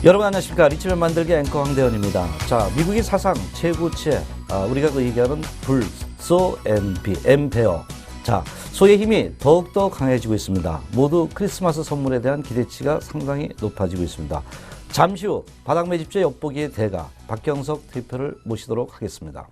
여러분 안녕하십니까. 리치면 만들기 앵커 황대현입니다. 자, 미국이 사상 최고치의 우리가 그 얘기하는 불소 엠페어. 자, 소의 힘이 더욱더 강해지고 있습니다. 모두 크리스마스 선물에 대한 기대치가 상당히 높아지고 있습니다. 잠시 후 바닥 매집제 엿보기의 대가 박경석 대표를 모시도록 하겠습니다.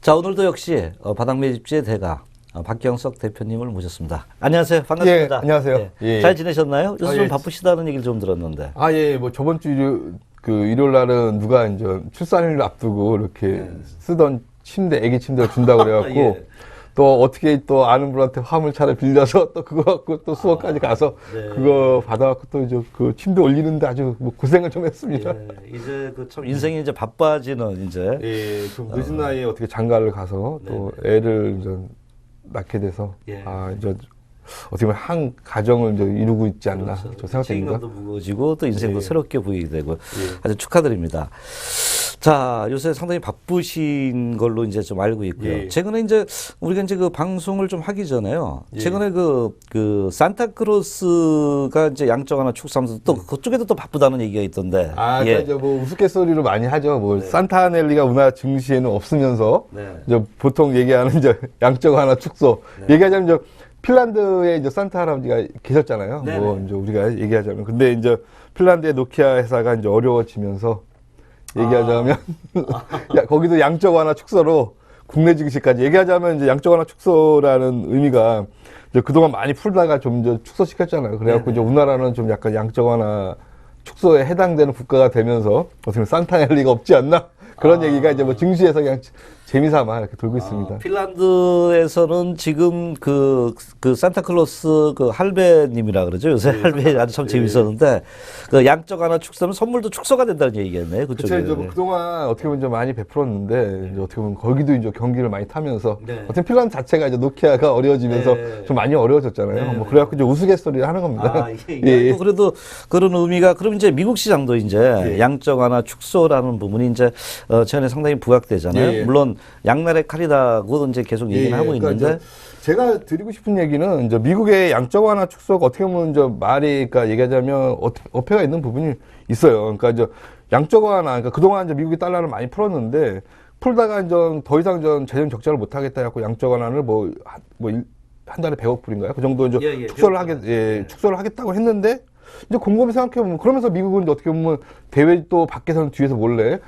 자, 오늘도 역시 바닥 매집지의 대가 박경석 대표님을 모셨습니다. 안녕하세요. 반갑습니다. 예, 안녕하세요. 예. 잘 지내셨나요? 요새 좀 바쁘시다는 얘기를 좀 들었는데. 뭐 저번 주 일요일 날은 누가 이제 출산을 앞두고 이렇게 쓰던 침대, 애기 침대를 준다고 그래갖고 예. 또 어떻게 또 아는 분한테 화물차를 빌려서 또 그거 갖고 또 수원까지 가서 네. 그거 받아갖고 또 이제 그 침대 올리는데 아주 뭐 고생을 좀 했습니다. 예, 이제 그 참 인생이 이제 바빠지는 이제. 예, 좀 늦은 나이에 어떻게 장가를 가서 또 애를 이제 낳게 돼서 예. 이제 어떻게 보면 한 가정을 이제 이루고 있지 않나 그렇죠. 저 생각됩니다. 책임감도 무거워지고 또 인생도 예. 새롭게 보이게 되고 아주 축하드립니다. 자, 요새 상당히 바쁘신 걸로 이제 좀 알고 있고요. 예. 최근에 이제 우리가 이제 그 방송을 좀 하기 전에요. 예. 최근에 그 산타크로스가 이제 양적 하나 축소하면서 또 그쪽에도 또 바쁘다는 얘기가 있던데. 그러니까 이제 뭐 우스갯소리로 많이 하죠. 뭐 산타넬리가 우리나라 증시에는 없으면서 이제 보통 얘기하는 이제 양적 하나 축소. 얘기하자면 이제 핀란드에 이제 산타 할아버지가 계셨잖아요. 네네. 뭐 이제 우리가 얘기하자면 근데 이제 핀란드의 노키아 회사가 이제 어려워지면서 얘기하자면 거기도 양적 완화 축소로 국내 증시까지 얘기하자면 이제 양적 완화 축소라는 의미가 이제 그동안 많이 풀다가 좀 이제 축소시켰잖아요. 그래갖고 이제 우리나라는 좀 약간 양적 완화 축소에 해당되는 국가가 되면서 어떻게 보면 산타넬리가 없지 않나 그런 얘기가 이제 뭐 증시에서 그냥 재미삼아 이렇게 돌고 있습니다. 핀란드에서는 지금 그 산타클로스 그 할배님이라 그러죠. 요새 할배 아주 참 재밌었는데 그 양적 하나 축소면 선물도 축소가 된다는 얘기겠네요. 그쪽에. 그쵸, 이제 뭐 그동안 어떻게 보면 좀 많이 베풀었는데, 이제 어떻게 보면 거기도 이제 경기를 많이 타면서, 어떻게 핀란드 자체가 이제 노키아가 어려워지면서 좀 많이 어려워졌잖아요. 뭐 그래갖고 이제 우스갯소리를 하는 겁니다. 예. 그래도 그런 의미가, 그럼 이제 미국 시장도 이제 양적 하나 축소라는 부분이 이제 최근에 상당히 부각되잖아요. 물론 양날의 칼이다고 이제 계속 얘기는 하고 그러니까 있는데. 제가 드리고 싶은 얘기는 이제 미국의 양적 완화 축소가 어떻게 보면 이제 말이, 그러니까 얘기하자면 어폐가 있는 부분이 있어요. 그러니까 이제 양적 완화, 그러니까 그동안 이제 미국이 달러를 많이 풀었는데 풀다가 이제 더 이상 전 재정 적자를 못 하겠다 해갖고 양적 완화를 한 달에 100억 불인가요? 그 정도 이제 축소를 하겠다고 했는데 이제 곰곰이 생각해보면 그러면서 미국은 이제 어떻게 보면 대외 또 밖에서는 뒤에서 몰래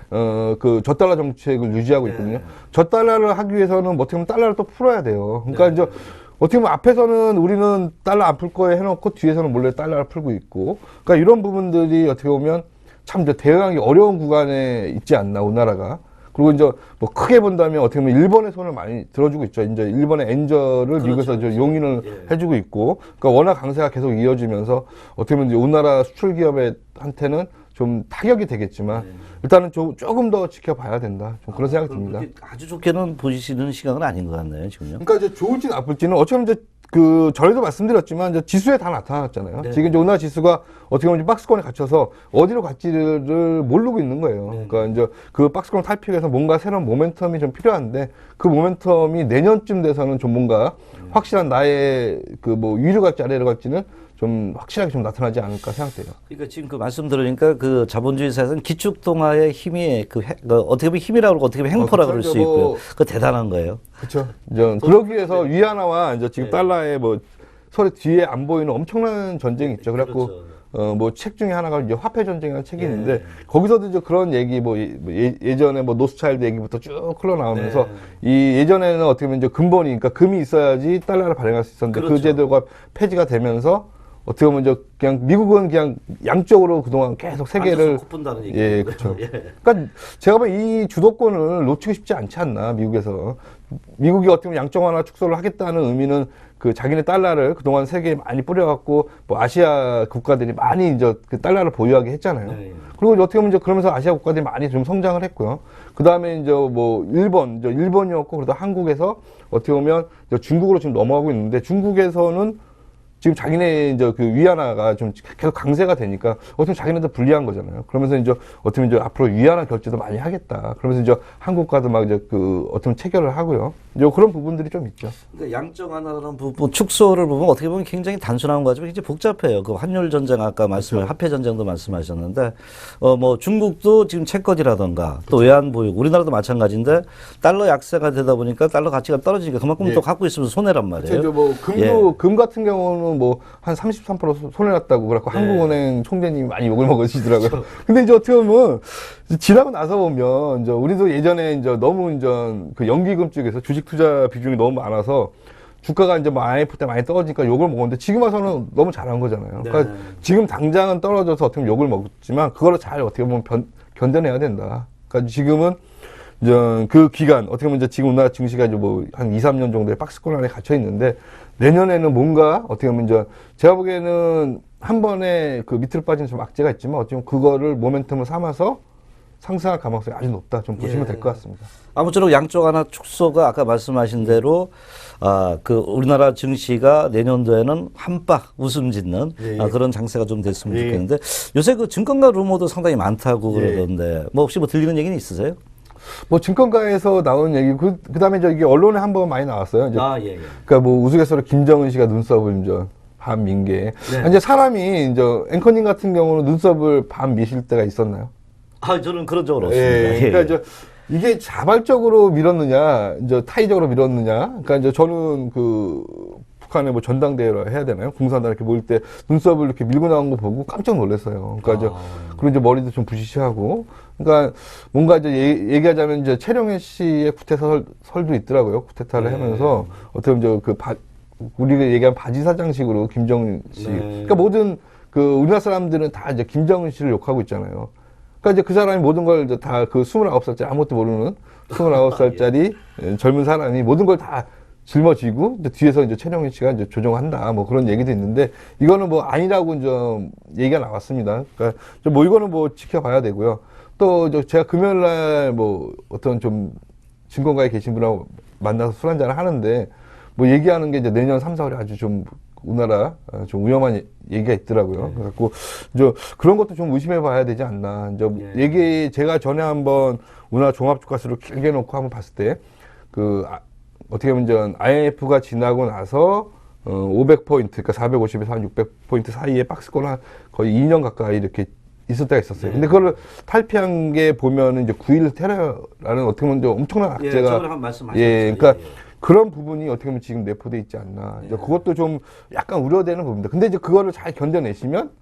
그 저달러 정책을 유지하고 있거든요. 저달러를 하기 위해서는 어떻게 보면 달러를 또 풀어야 돼요. 그러니까 이제 어떻게 보면 앞에서는 우리는 달러 안 풀 거에 해놓고 뒤에서는 몰래 달러를 풀고 있고, 그러니까 이런 부분들이 어떻게 보면 참 이제 대응하기 어려운 구간에 있지 않나 우리나라가. 그리고 이제 뭐 크게 본다면 어떻게 보면 일본의 손을 많이 들어주고 있죠. 이제 일본의 엔저를 미국에서 이제 용인을 해주고 있고, 그러니까 워낙 강세가 계속 이어지면서 어떻게 보면 이제 우리나라 수출 기업한테는 좀 타격이 되겠지만 일단은 조금 더 지켜봐야 된다. 좀 그런 생각이 듭니다. 아주 좋게는 보시는 시각은 아닌 것 같네요, 지금요. 그러니까 이제 좋을지 나쁠지는 어쩌면 이제 전에도 말씀드렸지만 이제 지수에 다 나타났잖아요. 지금 이제 우리나라 지수가 어떻게 보면 박스권에 갇혀서 어디로 갈지를 모르고 있는 거예요. 그러니까 이제 그 박스권 탈피해서 뭔가 새로운 모멘텀이 좀 필요한데 그 모멘텀이 내년쯤 돼서는 좀 뭔가 확실한 나의 그 뭐 위로 갈지 아래로 갈지는 좀 확실하게 좀 나타나지 않을까 생각돼요. 그러니까 지금 그 말씀 들으니까 그 자본주의 사회에서는 기축통화의 힘이 어떻게 보면 힘이라고 그러고 어떻게 보면 행포라고 그럴 수 있고요. 그 대단한 거예요. 그렇죠. 그러기 위해서 위안화와 이제 지금 달러의 뭐 서로 뒤에 안 보이는 엄청난 전쟁이 있죠. 그래갖고 뭐 책 중에 하나가 이제 화폐 전쟁이라는 책이 있는데 거기서도 이제 그런 얘기 예전에 뭐 노스차일드 얘기부터 쭉 흘러나오면서 이 예전에는 어떻게 보면 이제 근본이 그러니까 금이 있어야지 달러를 발행할 수 있었는데 그 제도가 폐지가 되면서 어떻게 보면 이제 그냥 미국은 그냥 양쪽으로 그동안 계속 세계를 예, 그렇죠. 그러니까 제가 보면 이 주도권을 놓치고 싶지 않지 않나 미국에서 미국이 어떻게 보면 양적 완화 축소를 하겠다는 의미는 그 자기네 달러를 그동안 세계에 많이 뿌려갖고 뭐 아시아 국가들이 많이 이제 그 달러를 보유하게 했잖아요. 그리고 어떻게 보면 이제 그러면서 아시아 국가들이 많이 좀 성장을 했고요. 그 다음에 이제 뭐 일본이었고 그러다 한국에서 어떻게 보면 이제 중국으로 지금 넘어가고 있는데 중국에서는 지금 자기네 이제 그 위안화가 좀 계속 강세가 되니까 어떻게 자기네도 불리한 거잖아요. 그러면서 이제 어떻게 이제 앞으로 위안화 결제도 많이 하겠다. 그러면서 이제 한국과도 막 이제 그 어떤 체결을 하고요. 이제 그런 부분들이 좀 있죠. 그러니까 양적 완화라는 부분, 축소를 보면 어떻게 보면 굉장히 단순한 거지만 굉장히 복잡해요. 그 환율 전쟁 아까 말씀을 화폐 전쟁도 말씀하셨는데 뭐 중국도 지금 채권이라던가 또 외환 보유, 우리나라도 마찬가지인데 달러 약세가 되다 보니까 달러 가치가 떨어지니까 그만큼 또 갖고 있으면 손해란 말이에요. 이제 뭐 금도 금 같은 경우는 뭐 한 33% 손해났다고 그래갖고 한국은행 총재님이 많이 욕을 먹으시더라고요. 근데 이제 어떻게 보면 지나고 나서 보면 이제 우리도 예전에 이제 너무 이제 그 연기금 쪽에서 주식 투자 비중이 너무 많아서 주가가 이제 뭐 IMF 때 많이 떨어지니까 욕을 먹었는데 지금 와서는 너무 잘한 거잖아요. 그러니까 지금 당장은 떨어져서 어떻게 보면 욕을 먹었지만 그거를 잘 어떻게 보면 견뎌내야 된다. 그러니까 지금은 이제 그 기간 어떻게 보면 이제 지금 우리나라 증시가 이제 뭐 한 2, 3년 정도의 박스권 안에 갇혀 있는데 내년에는 뭔가 어떻게 보면 이제 제가 보기에는 한 번에 그 밑으로 빠지는 좀 악재가 있지만 어쩌면 그거를 모멘텀을 삼아서 상승할 가능성이 아주 높다. 좀 보시면 될 것 같습니다. 아무쪼록 양쪽 하나 축소가 아까 말씀하신 대로 그 우리나라 증시가 내년도에는 한박 웃음 짓는 그런 장세가 좀 됐으면 좋겠는데 요새 그 증권가 루머도 상당히 많다고 그러던데 뭐 혹시 뭐 들리는 얘기는 있으세요? 뭐 증권가에서 나온 얘기 그다음에 이제 이게 언론에 한번 많이 나왔어요. 이제 그러니까 뭐 우스갯소리 김정은 씨가 눈썹을 이제 반 민게. 이제 사람이 이제 앵커님 같은 경우는 눈썹을 반 미실 때가 있었나요? 저는 그런 적은 없습니다. 그러니까 이제 이게 자발적으로 밀었느냐, 이제 타의적으로 밀었느냐. 그러니까 이제 저는 그 북한의 뭐 전당대회라 해야 되나요? 공산당 이렇게 모일 때 눈썹을 이렇게 밀고 나온 거 보고 깜짝 놀랐어요. 그러니까 이제 그리고 이제 머리도 좀 부시시하고. 그러니까 뭔가 이제 얘기하자면 이제 최룡해 씨의 쿠데타 설도 있더라고요. 쿠데타를 하면서 어떻게 보면 그 우리가 얘기한 바지 사장식으로 김정은 씨. 그러니까 모든 그 우리나라 사람들은 다 이제 김정은 씨를 욕하고 있잖아요. 그러니까 이제 그 사람이 모든 걸 다 그 29살짜리 아무것도 모르는 29살짜리 젊은 사람이 모든 걸 다 짊어지고 이제 뒤에서 이제 최룡해 씨가 이제 조정한다 뭐 그런 얘기도 있는데 이거는 뭐 아니라고 이제 얘기가 나왔습니다. 그러니까 뭐 이거는 뭐 지켜봐야 되고요. 또 제가 금요일 날 뭐 어떤 좀 증권가에 계신 분하고 만나서 술 한잔을 하는데 뭐 얘기하는 게 이제 내년 3, 4월에 아주 좀 우리나라 좀 위험한 얘기가 있더라고요. 그래갖고 이제 그런 것도 좀 의심해 봐야 되지 않나. 이제 제가 전에 한번 우리나라 종합주가수를 길게 놓고 한번 봤을 때 그 어떻게 보면 이제 IMF가 지나고 나서 500포인트, 그러니까 450에서 한 600포인트 사이에 박스권 한 거의 2년 가까이 이렇게 있을 때가 있었어요. 근데 그걸 탈피한 게 보면은 이제 9.11 테러라는 어떻게 보면 엄청난 악재가. 저번에 한 말씀하셨죠. 그러니까 그런 부분이 어떻게 보면 지금 내포돼 있지 않나. 이제 그것도 좀 약간 우려되는 부분입니다. 근데 이제 그거를 잘 견뎌내시면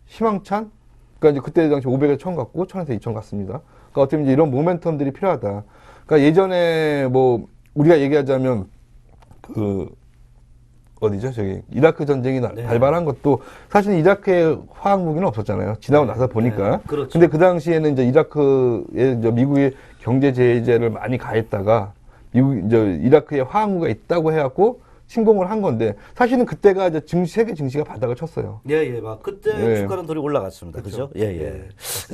희망찬. 그러니까 이제 그때 당시 500에 1000 갔고 1000에서 2000 갔습니다. 그러니까 어떻게 보면 이제 이런 모멘텀들이 필요하다. 그러니까 예전에 뭐 우리가 얘기하자면 그 어디죠? 저기 이라크 전쟁이 발발한 것도 사실 이라크에 화학 무기는 없었잖아요. 지나고 나서 보니까. 그렇죠. 근데 그 당시에는 이제 이라크에 이제 미국이 경제 제재를 많이 가했다가 이제 이라크에 화학 무기가 있다고 해갖고 침공을 한 건데 사실은 그때가 이제 세계 증시가 바닥을 쳤어요. 막 그때 주가는 돌이 올라갔습니다. 그죠?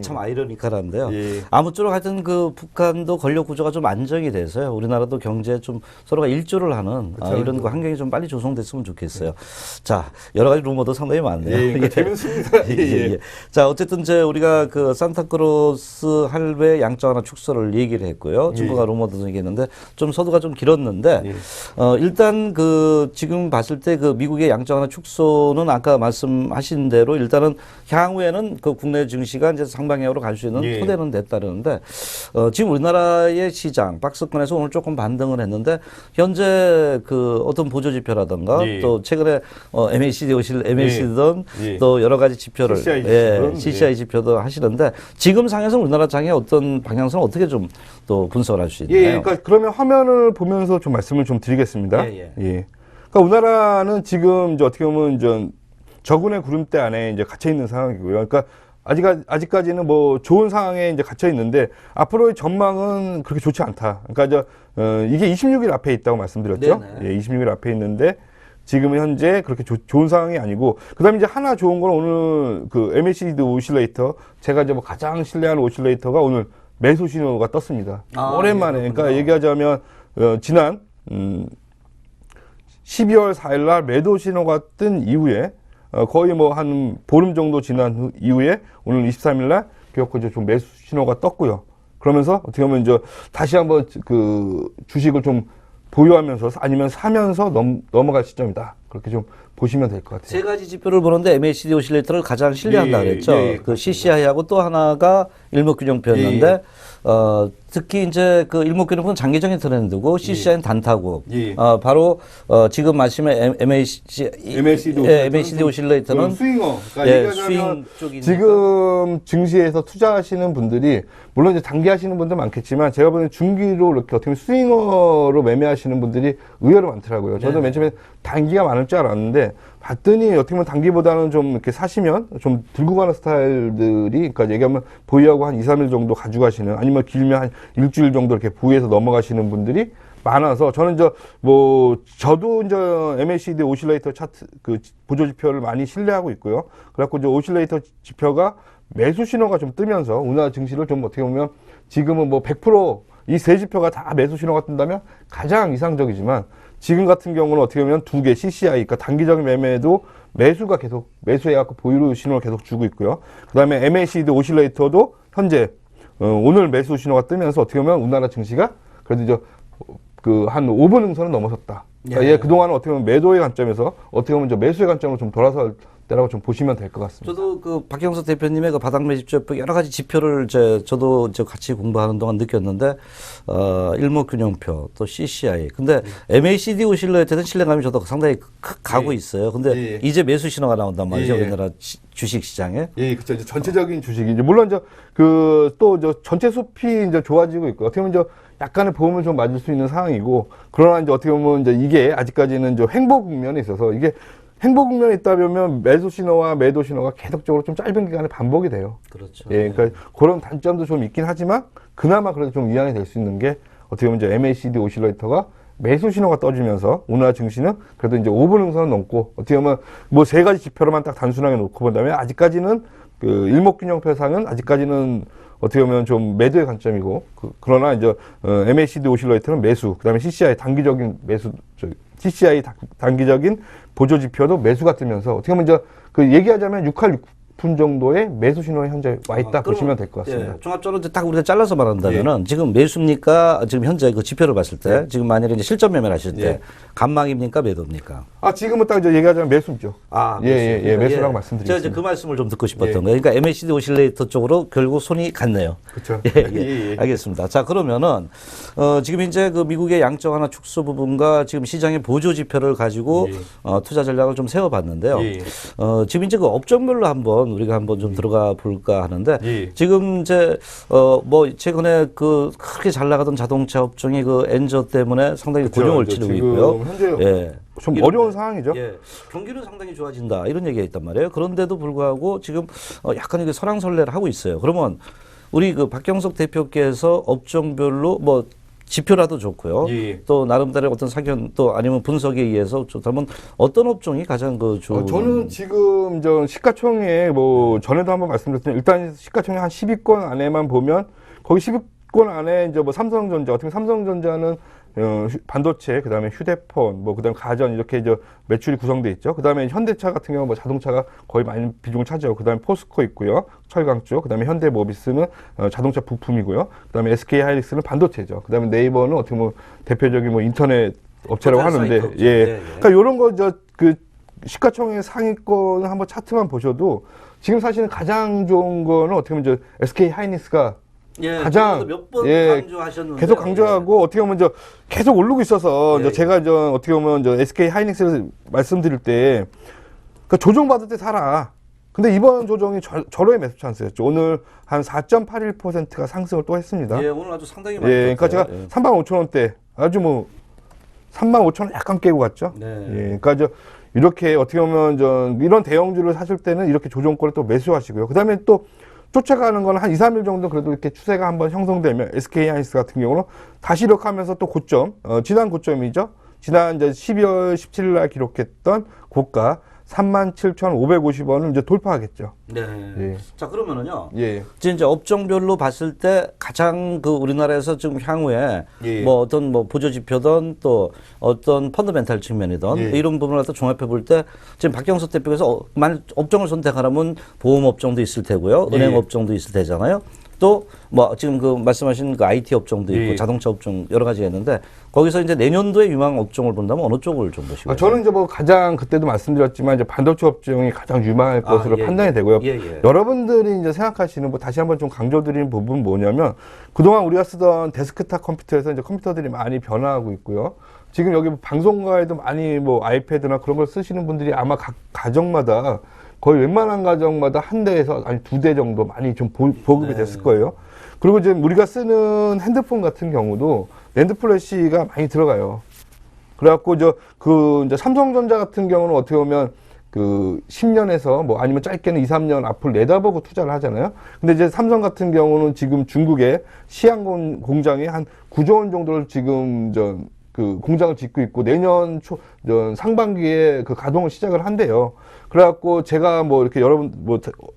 참 아이러니컬한데요. 아무쪼록 하여튼 그 북한도 권력 구조가 좀 안정이 돼서요. 우리나라도 경제에 좀 서로가 일조를 하는 이런 그 환경이 좀 빨리 조성됐으면 좋겠어요. 자, 여러 가지 루머도 상당히 많네요. 재밌습니다. 자, 어쨌든 이제 우리가 그 산타크로스 할배 양적 완화 축소를 얘기를 했고요. 증거가 루머도 얘기했는데 좀 서두가 좀 길었는데 일단 그 지금 봤을 때 그 미국의 양적 완화 축소는 아까 말씀하신 대로 일단은 향후에는 그 국내 증시가 이제 상방향으로 갈 수 있는 예. 토대는 됐다는데 지금 우리나라의 시장 박스권에서 오늘 조금 반등을 했는데 현재 그 어떤 보조 지표라든가 예. 또 최근에 MACD든 예. 또 여러 가지 지표를 CCI 지표든, CCI 지표도 하시는데 지금 상에서 우리나라 장의 어떤 방향성을 어떻게 좀 또 분석을 할 수 있나요? 예, 그러니까 그러면 화면을 보면서 좀 말씀을 좀 드리겠습니다. 예. 그러니까 우리나라는 지금 이제 어떻게 보면 이제 적은의 구름대 안에 이제 갇혀 있는 상황이고요. 그러니까 아직까지는 뭐 좋은 상황에 이제 갇혀 있는데 앞으로의 전망은 그렇게 좋지 않다. 그러니까 이게 26일 앞에 있다고 말씀드렸죠. 네네. 예, 26일 앞에 있는데 지금은 현재 그렇게 좋은 상황이 아니고 그다음에 이제 하나 좋은 건 오늘 그 MACD 오실레이터 제가 이제 뭐 가장 신뢰하는 오실레이터가 오늘 매수 신호가 떴습니다. 오랜만에 그러니까 얘기하자면 지난 12월 4일 날 매도 신호가 뜬 이후에 거의 뭐 한 보름 정도 지난 이후에 오늘 23일 날 결코 이제 좀 매수 신호가 떴고요. 그러면서 어떻게 보면 이제 다시 한번 그 주식을 좀 보유하면서 아니면 사면서 넘어갈 시점이다. 그렇게 좀 보시면 될 것 같아요. 세 가지 지표를 보는데 MACD 오실레이터를 가장 신뢰한다 그랬죠. 그 CCI하고 또 하나가 일목균형표였는데 특히 이제 그 일목균형표는 장기적인 트렌드고 CCI는 단타고 바로 지금 말씀의 MACD 오실레이터는 스윙어. 그러니까 스윙 쪽이니까. 지금 증시에서 투자하시는 분들이 물론 이제 단기 하시는 분도 많겠지만 제가 보는 중기로 이렇게 어떻게 보면 스윙어로 매매하시는 분들이 의외로 많더라고요. 저도 맨 처음에 단기가 많을 줄 알았는데 봤더니 어떻게 보면 단기보다는 좀 이렇게 사시면 좀 들고 가는 스타일들이 그러니까 얘기하면 보유하고 한 2, 3일 정도 가져가시는 아니면 길면 한 일주일 정도 이렇게 보유해서 넘어가시는 분들이 많아서 저는 저도 이제 MACD 오실레이터 차트 그 보조 지표를 많이 신뢰하고 있고요. 그래갖고 이제 오실레이터 지표가 매수 신호가 좀 뜨면서 우리나라 증시를 좀 어떻게 보면 지금은 뭐 100% 이 세 지표가 다 매수 신호가 뜬다면 가장 이상적이지만 지금 같은 경우는 어떻게 보면 두 개 CCI, 그러니까 단기적인 매매도 매수가 계속 매수해갖고 보유 신호를 계속 주고 있고요. 그 다음에 MACD 오실레이터도 현재 오늘 매수 신호가 뜨면서 어떻게 보면 우리나라 증시가 그래도 이제 그 한 5분 응선은 넘어섰다. 그러니까 얘 그동안은 어떻게 보면 매도의 관점에서 어떻게 보면 이제 매수의 관점으로 좀 돌아설 때라고 좀 보시면 될 것 같습니다. 저도 그 박경석 대표님의 그 바닥 매집적 여러 가지 지표를 저도 같이 공부하는 동안 느꼈는데 일목균형표 또 CCI 근데 MACD 오실레이터는 신뢰감이 저도 상당히 가고 있어요. 근데 이제 매수 신호가 나온단 말이죠. 우리나라 주식 시장에. 예, 그렇죠. 이제 전체적인 주식이 이제 물론 전체 숲이 이제 좋아지고 있고 어떻게 보면 약간의 보험을 좀 맞을 수 있는 상황이고 그러나 이제 어떻게 보면 이제 이게 아직까지는 횡보 국면에 있어서 이게 행보 국면에 있다 보면 매수 신호와 매도 신호가 계속적으로 좀 짧은 기간에 반복이 돼요. 그렇죠. 예, 그러니까 그런 단점도 좀 있긴 하지만 그나마 그래도 좀 이양이 될 수 있는 게 어떻게 보면 이제 MACD 오실레이터가 매수 신호가 떠지면서 우리나라 증시는 그래도 이제 5분 응선을 넘고 어떻게 보면 뭐 세 가지 지표로만 딱 단순하게 놓고 본다면 아직까지는 그 일목균형표상은 아직까지는 어떻게 보면 좀 매도의 관점이고 그러나 이제 MACD 오실레이터는 매수, 그다음에 CCI 단기적인 매수, CCI 단기적인 보조 지표도 매수가 뜨면서 어떻게 보면 이제 그 얘기하자면 6할 6분 정도의 매수 신호에 현재 와 있다 보시면 될 것 같습니다. 예, 종합적으로 이제 딱 우리가 잘라서 말한다면은 지금 매수입니까? 지금 현재 그 지표를 봤을 때 지금 만약에 이제 실전 매매를 하실 때 감망입니까? 매도입니까? 지금은 딱 이제 얘기하자면 매수죠. 매수. 매수라고 말씀드리겠습니다. 제가 이제 그 말씀을 좀 듣고 싶었던 거예요. 그러니까 MACD 오실레이터 쪽으로 결국 손이 갔네요. 그렇죠. 알겠습니다. 자, 그러면은 지금 이제 그 미국의 양적 완화 축소 부분과 지금 시장의 보조 지표를 가지고 투자 전략을 좀 세워봤는데요. 지금 이제 그 업종별로 우리가 한번 좀 들어가 볼까 하는데 지금 이제 뭐 최근에 그 크게 잘 나가던 자동차 업종이 그 엔저 때문에 상당히 고용을 치르고 있고요. 현재 좀 어려운 상황이죠. 경기는 상당히 좋아진다 이런 얘기가 있단 말이에요. 그런데도 불구하고 지금 약간 이게 설왕설래를 하고 있어요. 그러면 우리 그 박경석 대표께서 업종별로 뭐 지표라도 좋고요. 또 나름대로 어떤 사견 또 아니면 분석에 의해서 좋다면 어떤 업종이 가장 그 좋은? 저는 지금 시가총액 뭐 전에도 한번 말씀드렸지만 일단 시가총액 한 10위권 안에만 보면 거기 10위권 안에 이제 뭐 삼성전자 어떻게 삼성전자는 반도체, 그다음에 휴대폰, 뭐 그다음에 가전 이렇게 이제 매출이 구성돼 있죠. 그다음에 현대차 같은 경우 뭐 자동차가 거의 많은 비중을 차지하고 그다음에 포스코 있고요, 철강 쪽. 그다음에 현대모비스는 자동차 부품이고요. 그다음에 SK 하이닉스는 반도체죠. 그다음에 네이버는 어떻게 뭐 대표적인 뭐 인터넷 업체라고 호텔 하는데, 사이트 업체. 예. 예, 예. 그러니까 이런 거 그 시가총액 상위권 한번 차트만 보셔도 지금 사실은 가장 좋은 거는 어떻게 보면 SK 하이닉스가 예, 가장 몇번 예, 강조하셨는데 계속 강조하고 어떻게 보면 계속 오르고 있어서 예, 제가 어떻게 보면 SK 하이닉스를 말씀드릴 때 그 조정 받을 때 사라. 근데 이번 조정이 절호의 매수 찬스였죠. 오늘 한 4.81%가 상승을 또 했습니다. 예, 오늘 아주 상당히 많이 예, 그러니까 제가 떴어요. 35,000원대 아주 35,000원 약간 깨고 갔죠. 네. 예, 그러니까 이렇게 어떻게 보면 이런 대형주를 사실 때는 이렇게 조정권을 또 매수하시고요. 그다음에 또 쫓아가는 건 한 2, 3일 정도 그래도 이렇게 추세가 한번 형성되면 SK 하이닉스 같은 경우는 다시 이력하면서 또 고점, 지난 고점이죠. 지난 12월 17일 날 기록했던 고가 37,550원을 이제 돌파하겠죠. 네. 예. 자, 그러면은요. 예. 이제 업종별로 봤을 때 가장 그 우리나라에서 지금 향후에 예. 뭐 어떤 뭐 보조 지표든 또 어떤 펀더멘탈 측면이든 예. 이런 부분을 갖다 종합해 볼 때 지금 박경석 대표께서 만약 업종을 선택하라면 보험 업종도 있을 테고요. 예. 은행 업종도 있을 테잖아요. 또 뭐 지금 그 말씀하신 그 IT 업종도 있고 예. 자동차 업종 여러 가지가 있는데 거기서 이제 내년도에 유망 업종을 본다면 어느 쪽을 좀 보시고 저는 이제 가장 그때도 말씀드렸지만 반도체 업종이 가장 유망할 것으로 예, 판단이 예. 되고요. 예, 예. 여러분들이 이제 생각하시는 다시 한번 좀 강조드리는 부분은 뭐냐면 그동안 우리가 쓰던 데스크탑 컴퓨터에서 이제 컴퓨터들이 많이 변화하고 있고요. 지금 여기 방송가에도 많이 아이패드나 그런 걸 쓰시는 분들이 아마 각 가정마다 거의 웬만한 가정마다 한 대에서 아니 2대 정도 많이 좀 보급이 됐을 거예요. 그리고 지금 우리가 쓰는 핸드폰 같은 경우도 낸드 플래시가 많이 들어가요. 그래갖고 이제 삼성전자 같은 경우는 어떻게 보면 10년에서 아니면 짧게는 2, 3년 앞을 내다보고 투자를 하잖아요. 근데 이제 삼성 같은 경우는 지금 중국의 시안 공장에 한 9조 원 정도를 지금 공장을 짓고 있고 내년 상반기에 가동을 시작을 한대요. 그래갖고 제가 이렇게 여러분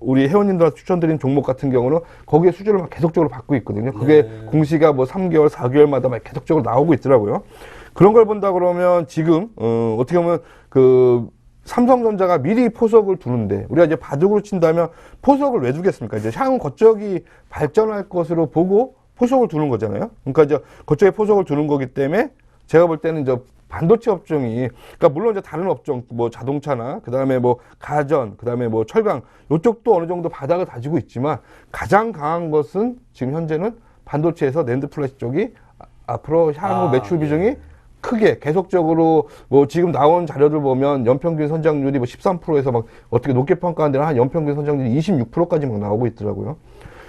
우리 회원님들한테 추천드린 종목 같은 경우는 거기에 수주를 계속적으로 받고 있거든요. 그게 네. 공시가 3개월, 4개월마다 계속적으로 나오고 있더라고요. 그런 걸 본다 그러면 지금 어떻게 보면 삼성전자가 미리 포석을 두는데 우리가 이제 바둑으로 친다면 포석을 왜 두겠습니까? 이제 향후 거쪽이 발전할 것으로 보고 포석을 두는 거잖아요. 그러니까 이제 거쪽에 포석을 두는 거기 때문에 제가 볼 때는 반도체 업종이, 그러니까 물론 이제 다른 업종, 자동차나, 그 다음에 가전, 그 다음에 철강, 요쪽도 어느 정도 바닥을 다지고 있지만 가장 강한 것은 지금 현재는 반도체에서 낸드 플래시 쪽이 앞으로 향후 매출 비중이 크게 계속적으로 지금 나온 자료들 보면 연평균 성장률이 13%에서 어떻게 높게 평가한 데는 한 연평균 성장률이 26%까지 나오고 있더라고요.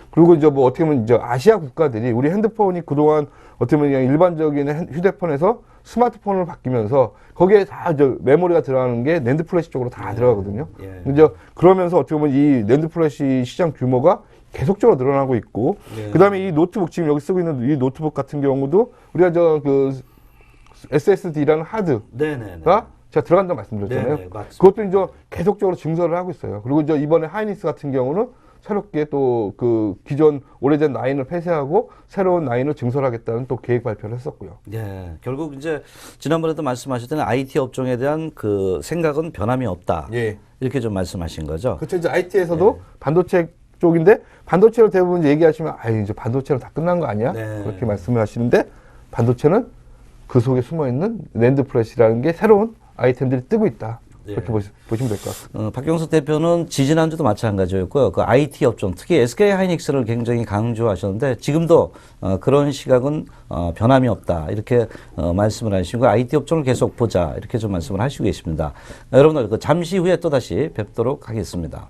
그리고 이제 어떻게 보면 아시아 국가들이 우리 핸드폰이 그동안 어떻게 보면 그냥 일반적인 휴대폰에서 스마트폰으로 바뀌면서 거기에 다 메모리가 들어가는 게 낸드 플래시 쪽으로 다 들어가거든요. 예. 이제 그러면서 어떻게 보면 이 낸드 플래시 시장 규모가 계속적으로 늘어나고 있고, 예. 그 다음에 이 노트북, 지금 여기 쓰고 있는 이 노트북 같은 경우도 우리가 SSD라는 하드가 네네네. 제가 들어간다고 말씀드렸잖아요. 네네, 맞습니다. 그것도 이제 계속적으로 증설을 하고 있어요. 그리고 이제 이번에 하이닉스 같은 경우는 새롭게 또 기존 오래된 라인을 폐쇄하고 새로운 라인을 증설하겠다는 또 계획 발표를 했었고요. 네, 결국 이제 지난번에도 말씀하셨던 IT 업종에 대한 생각은 변함이 없다. 예. 이렇게 좀 말씀하신 거죠. 그렇죠. 이제 IT에서도 반도체 쪽인데 반도체를 대부분 얘기하시면 이제 반도체는 다 끝난 거 아니야? 네. 그렇게 말씀을 하시는데 반도체는 그 속에 숨어 있는 낸드 플래시라는 게 새로운 아이템들이 뜨고 있다. 그렇게 보시면 될 것 같습니다. 박경석 대표는 지지난주도 마찬가지였고요. IT 업종, 특히 SK 하이닉스를 굉장히 강조하셨는데 지금도 그런 시각은 변함이 없다. 이렇게 말씀을 하시고 IT 업종을 계속 보자. 이렇게 좀 말씀을 하시고 계십니다. 여러분들 잠시 후에 또다시 뵙도록 하겠습니다.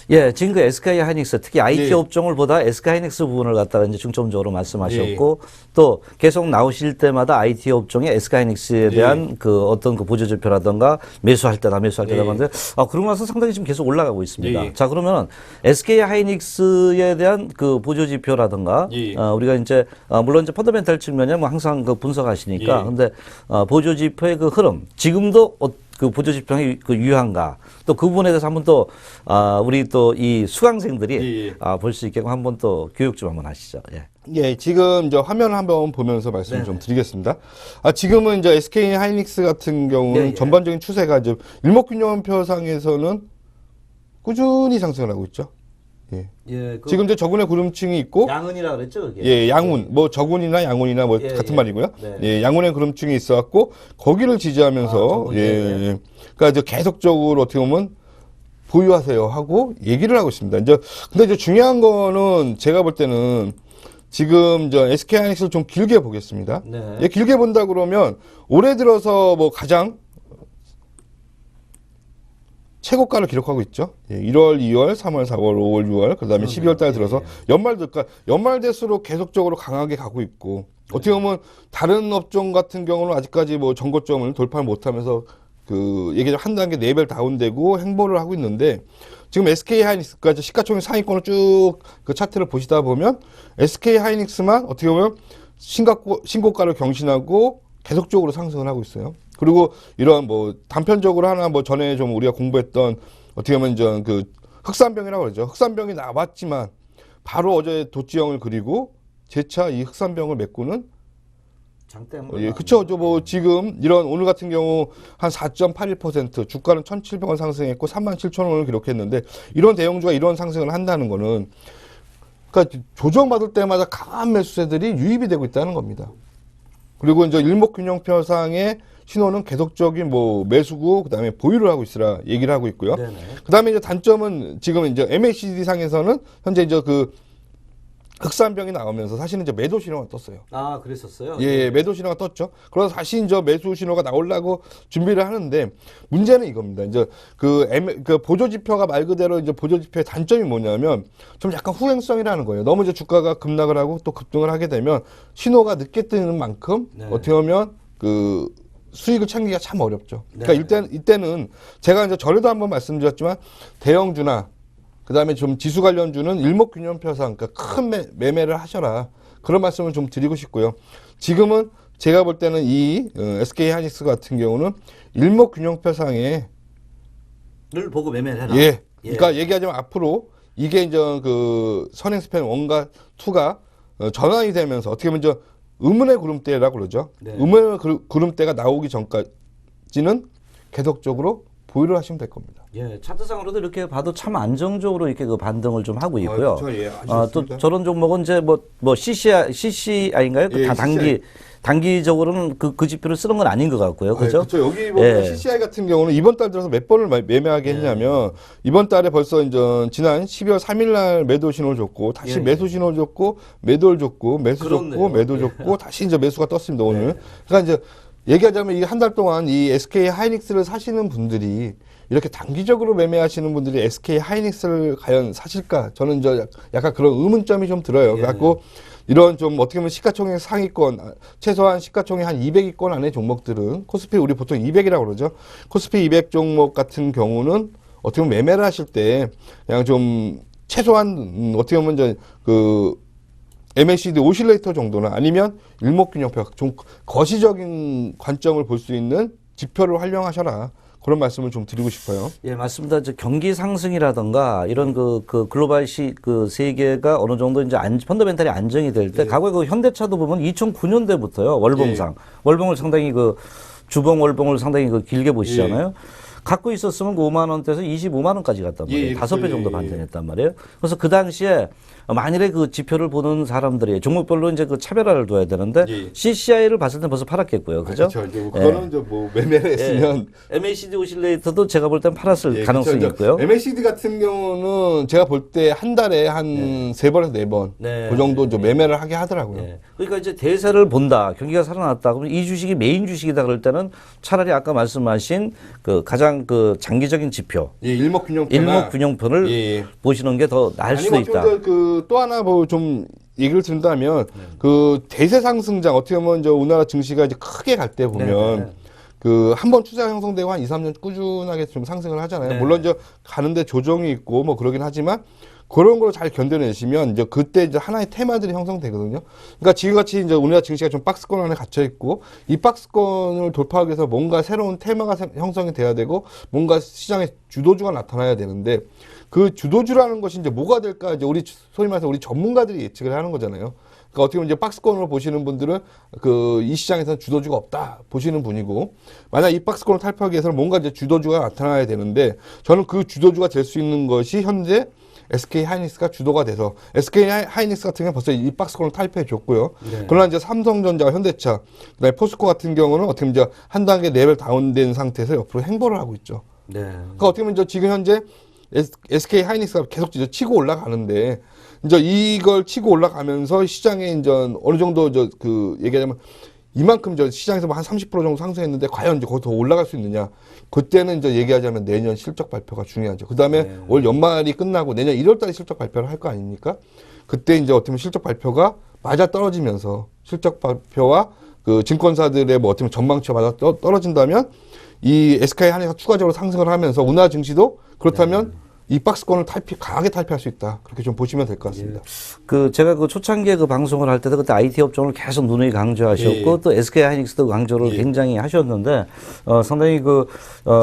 예, 지금 그 SK 하이닉스 특히 IT 예. 업종을 보다 SK 하이닉스 부분을 갖다가 이제 중점적으로 말씀하셨고 또 계속 나오실 때마다 IT 업종의 SK 하이닉스에 대한 그 어떤 그 보조 지표라든가 매수할 때다 하는데 그러고 나서 상당히 지금 계속 올라가고 있습니다. 자, 그러면은 SK 하이닉스에 대한 그 보조 지표라든가 우리가 이제 물론 이제 펀더멘탈 측면에 뭐 항상 그 분석하시니까 근데 보조 지표의 그 흐름 지금도 그 보조 지표가 그 유효한가 또 그 부분에 대해서 한번 또 우리 또 이 수강생들이 볼 수 있게끔 한번 또 교육 좀 한번 하시죠. 예. 예, 지금 이제 화면을 한번 보면서 말씀 좀 드리겠습니다. 지금은 이제 SK 하이닉스 같은 경우는 전반적인 추세가 이제 일목균형표상에서는 꾸준히 상승을 하고 있죠. 예. 예, 그 지금 이제 저군의 구름층이 있고, 양은이라 그랬죠, 그게. 예, 양운, 뭐 저군이나 양운이나 뭐 같은 말이고요. 예, 양운의 구름층이 있어갖고 거기를 지지하면서 그러니까 이제 계속적으로 어떻게 보면 보유하세요 하고 얘기를 하고 있습니다. 이제 근데 이제 중요한 거는 제가 볼 때는 지금 저 SK 하이닉스를 좀 길게 보겠습니다. 예, 길게 본다 그러면 올해 들어서 뭐 가장 최고가를 기록하고 있죠. 예, 1월, 2월, 3월, 4월, 5월, 6월, 그 다음에 12월 달 들어서 연말 될수록 계속적으로 강하게 가고 있고, 어떻게 보면 다른 업종 같은 경우는 아직까지 뭐 전고점을 돌파를 못하면서 그 얘기죠. 한 단계 레벨 다운되고 행보를 하고 있는데, 지금 SK 하이닉스까지 시가총액 상위권을 쭉 그 차트를 보시다 보면 SK 하이닉스만 어떻게 보면 신고가를 경신하고 계속적으로 상승을 하고 있어요. 그리고 이런 뭐 단편적으로 하나 뭐 전에 좀 우리가 공부했던 어떻게 보면 전 그 흑산병이라고 그러죠. 흑산병이 나왔지만 바로 어제 도치형을 그리고 재차 이 흑산병을 메꾸는 예, 그쵸. 뭐 지금 이런 오늘 같은 경우 한 4.81% 주가는 1,700원 상승했고 37,000원을 기록했는데 이런 대형주가 이런 상승을 한다는 거는 그러니까 조정받을 때마다 강한 매수세들이 유입이 되고 있다는 겁니다. 그리고 이제 일목균형표상의 신호는 계속적인 뭐 매수고 그다음에 보유를 하고 있으라 얘기를 하고 있고요. 그다음에 이제 단점은 지금 이제 MACD 상에서는 현재 이제 그 흑산병이 나오면서 사실은 이제 매도 신호가 떴어요. 아, 그랬었어요? 예, 매도 신호가 떴죠. 그래서 다시 이제 매수 신호가 나오려고 준비를 하는데 문제는 이겁니다. 이제 그 보조 지표가 말 그대로 이제 보조 지표의 단점이 뭐냐면 좀 약간 후행성이라는 거예요. 너무 이제 주가가 급락을 하고 또 급등을 하게 되면 신호가 늦게 뜨는 만큼 어떻게 보면 그 수익을 챙기기가 참 어렵죠. 그러니까 이때는 제가 이제 전에도 한번 말씀드렸지만 대형주나 그다음에 좀 지수 관련주는 일목균형표상 그러니까 큰 매매를 하셔라. 그런 말씀을 좀 드리고 싶고요. 지금은 제가 볼 때는 이 SK 하이닉스 같은 경우는 일목균형표상에 늘 보고 매매를 해라. 예. 그러니까 얘기하자면 앞으로 이게 이제 그 선행 스팬 1과 2가 전환이 되면서 어떻게 보면 이제 의문의 구름대라고 그러죠. 의문의 구름대가 나오기 전까지는 계속적으로 보유를 하시면 될 겁니다. 예, 차트상으로도 이렇게 봐도 참 안정적으로 이렇게 그 반등을 좀 하고 있고요. 그렇죠. 예, 또 저런 종목은 이제 뭐 CCI인가요? 그 다 단기적으로는 그 지표를 쓰는 건 아닌 것 같고요. 그죠? 그렇죠. 여기 보면 CCI 같은 경우는 이번 달 들어서 몇 번을 매매하게 했냐면 이번 달에 벌써 이제 지난 12월 3일 날 매도 신호를 줬고 다시 매수 신호를 줬고 매도를 줬고 매수 줬고 매도 줬고 다시 이제 매수가 떴습니다. 오늘. 그러니까 이제 얘기하자면 이 한 달 동안 이 SK 하이닉스를 사시는 분들이 이렇게 단기적으로 매매하시는 분들이 SK 하이닉스를 과연 사실까? 저는 이제 약간 그런 의문점이 좀 들어요. 그래갖고 이런 좀 어떻게 보면 시가총액 상위권, 최소한 시가총액 한 200위권 안에 종목들은 코스피 우리 보통 200이라고 그러죠. 코스피 200 종목 같은 경우는 어떻게 보면 매매를 하실 때 그냥 좀 최소한 어떻게 보면 이제 그 MACD 오실레이터 정도나 아니면 일목균형표 좀 거시적인 관점을 볼 수 있는 지표를 활용하셔라. 그런 말씀을 좀 드리고 싶어요. 예, 맞습니다. 경기 상승이라든가 이런 그 글로벌 그 세계가 어느 정도 이제 펀더멘탈이 안정이 될 때 과거에 그 현대차도 보면 2009년대부터요. 월봉을 상당히 그 주봉 월봉을 상당히 그 길게 보시잖아요. 갖고 있었으면 그 5만 원대에서 25만 원까지 갔단 말이에요. 5배 정도 반등했단 말이에요. 그래서 그 당시에 만일에 그 지표를 보는 사람들이 종목별로 이제 그 차별화를 둬야 되는데 CCI를 봤을 때 벌써 팔았겠고요. 그죠? 그렇죠. 그거는 이제 뭐 매매를 했으면 MACD 오실레이터도 제가 볼 땐 팔았을 가능성이 그렇죠. 있고요. MACD 같은 경우는 제가 볼 때 한 달에 한 3번에서 4번 그 정도 이제 매매를 하게 하더라고요. 그러니까 이제 대세를 본다. 경기가 살아났다. 그러면 이 주식이 메인 주식이다 그럴 때는 차라리 아까 말씀하신 그 가장 그냥 그 장기적인 지표, 예, 일목균형표나 일목균형표를 예. 보시는 게 더 나을 수도 있다. 그또 하나 뭐 좀 얘기를 든다면 그 대세 상승장 어떻게 보면 이제 우리나라 증시가 이제 크게 갈 때 보면 네. 그 한 번 투자 형성되고 한 2, 3년 꾸준하게 좀 상승을 하잖아요. 네. 물론 이제 가는데 조정이 있고 뭐 그러긴 하지만 그런 걸 잘 견뎌내시면 이제 그때 이제 하나의 테마들이 형성되거든요. 그러니까 지금같이 이제 우리나라 증시가 좀 박스권 안에 갇혀 있고 이 박스권을 돌파하기 위해서 뭔가 새로운 테마가 형성이 돼야 되고 뭔가 시장에 주도주가 나타나야 되는데 그 주도주라는 것이 이제 뭐가 될까 이제 우리 소위 말해서 우리 전문가들이 예측을 하는 거잖아요. 그러니까 어떻게 보면 이제 박스권으로 보시는 분들은 그 이 시장에서는 주도주가 없다 보시는 분이고 만약 이 박스권을 탈피하기 위해서는 뭔가 이제 주도주가 나타나야 되는데 저는 그 주도주가 될 수 있는 것이 현재 SK 하이닉스가 주도가 돼서 SK 하이닉스 같은 경우는 벌써 이 박스권을 탈피해 줬고요. 네. 그러나 이제 삼성전자와 현대차, 그다음에 포스코 같은 경우는 어떻게 보면 이제 한 단계 레벨 다운된 상태에서 옆으로 행보를 하고 있죠. 네. 그러니까 어떻게 보면 이제 지금 현재 SK 하이닉스가 계속 이제 치고 올라가는데 이제 이걸 치고 올라가면서 시장에 이제 어느 정도 그 얘기하자면 이만큼 저 시장에서 뭐 한 30% 정도 상승했는데 과연 이제 거기 더 올라갈 수 있느냐? 그때는 이제 얘기하자면 내년 실적 발표가 중요하죠. 그 다음에 네. 올 연말이 끝나고 내년 1월 달에 실적 발표를 할 거 아닙니까? 그때 이제 어떻게 보면 실적 발표가 맞아 떨어지면서 실적 발표와 그 증권사들의 뭐 어떻게 보면 전망치가 맞아 떨어진다면 이 SK 하이닉스가 추가적으로 상승을 하면서 우리나라 증시도 그렇다면 이 박스권을 강하게 탈피할 수 있다. 그렇게 좀 보시면 될 것 같습니다. 그 제가 그 초창기에 그 방송을 할 때도 그때 IT 업종을 계속 누누이 강조하셨고 예. 또 SK 하이닉스도 강조를 예. 굉장히 하셨는데 상당히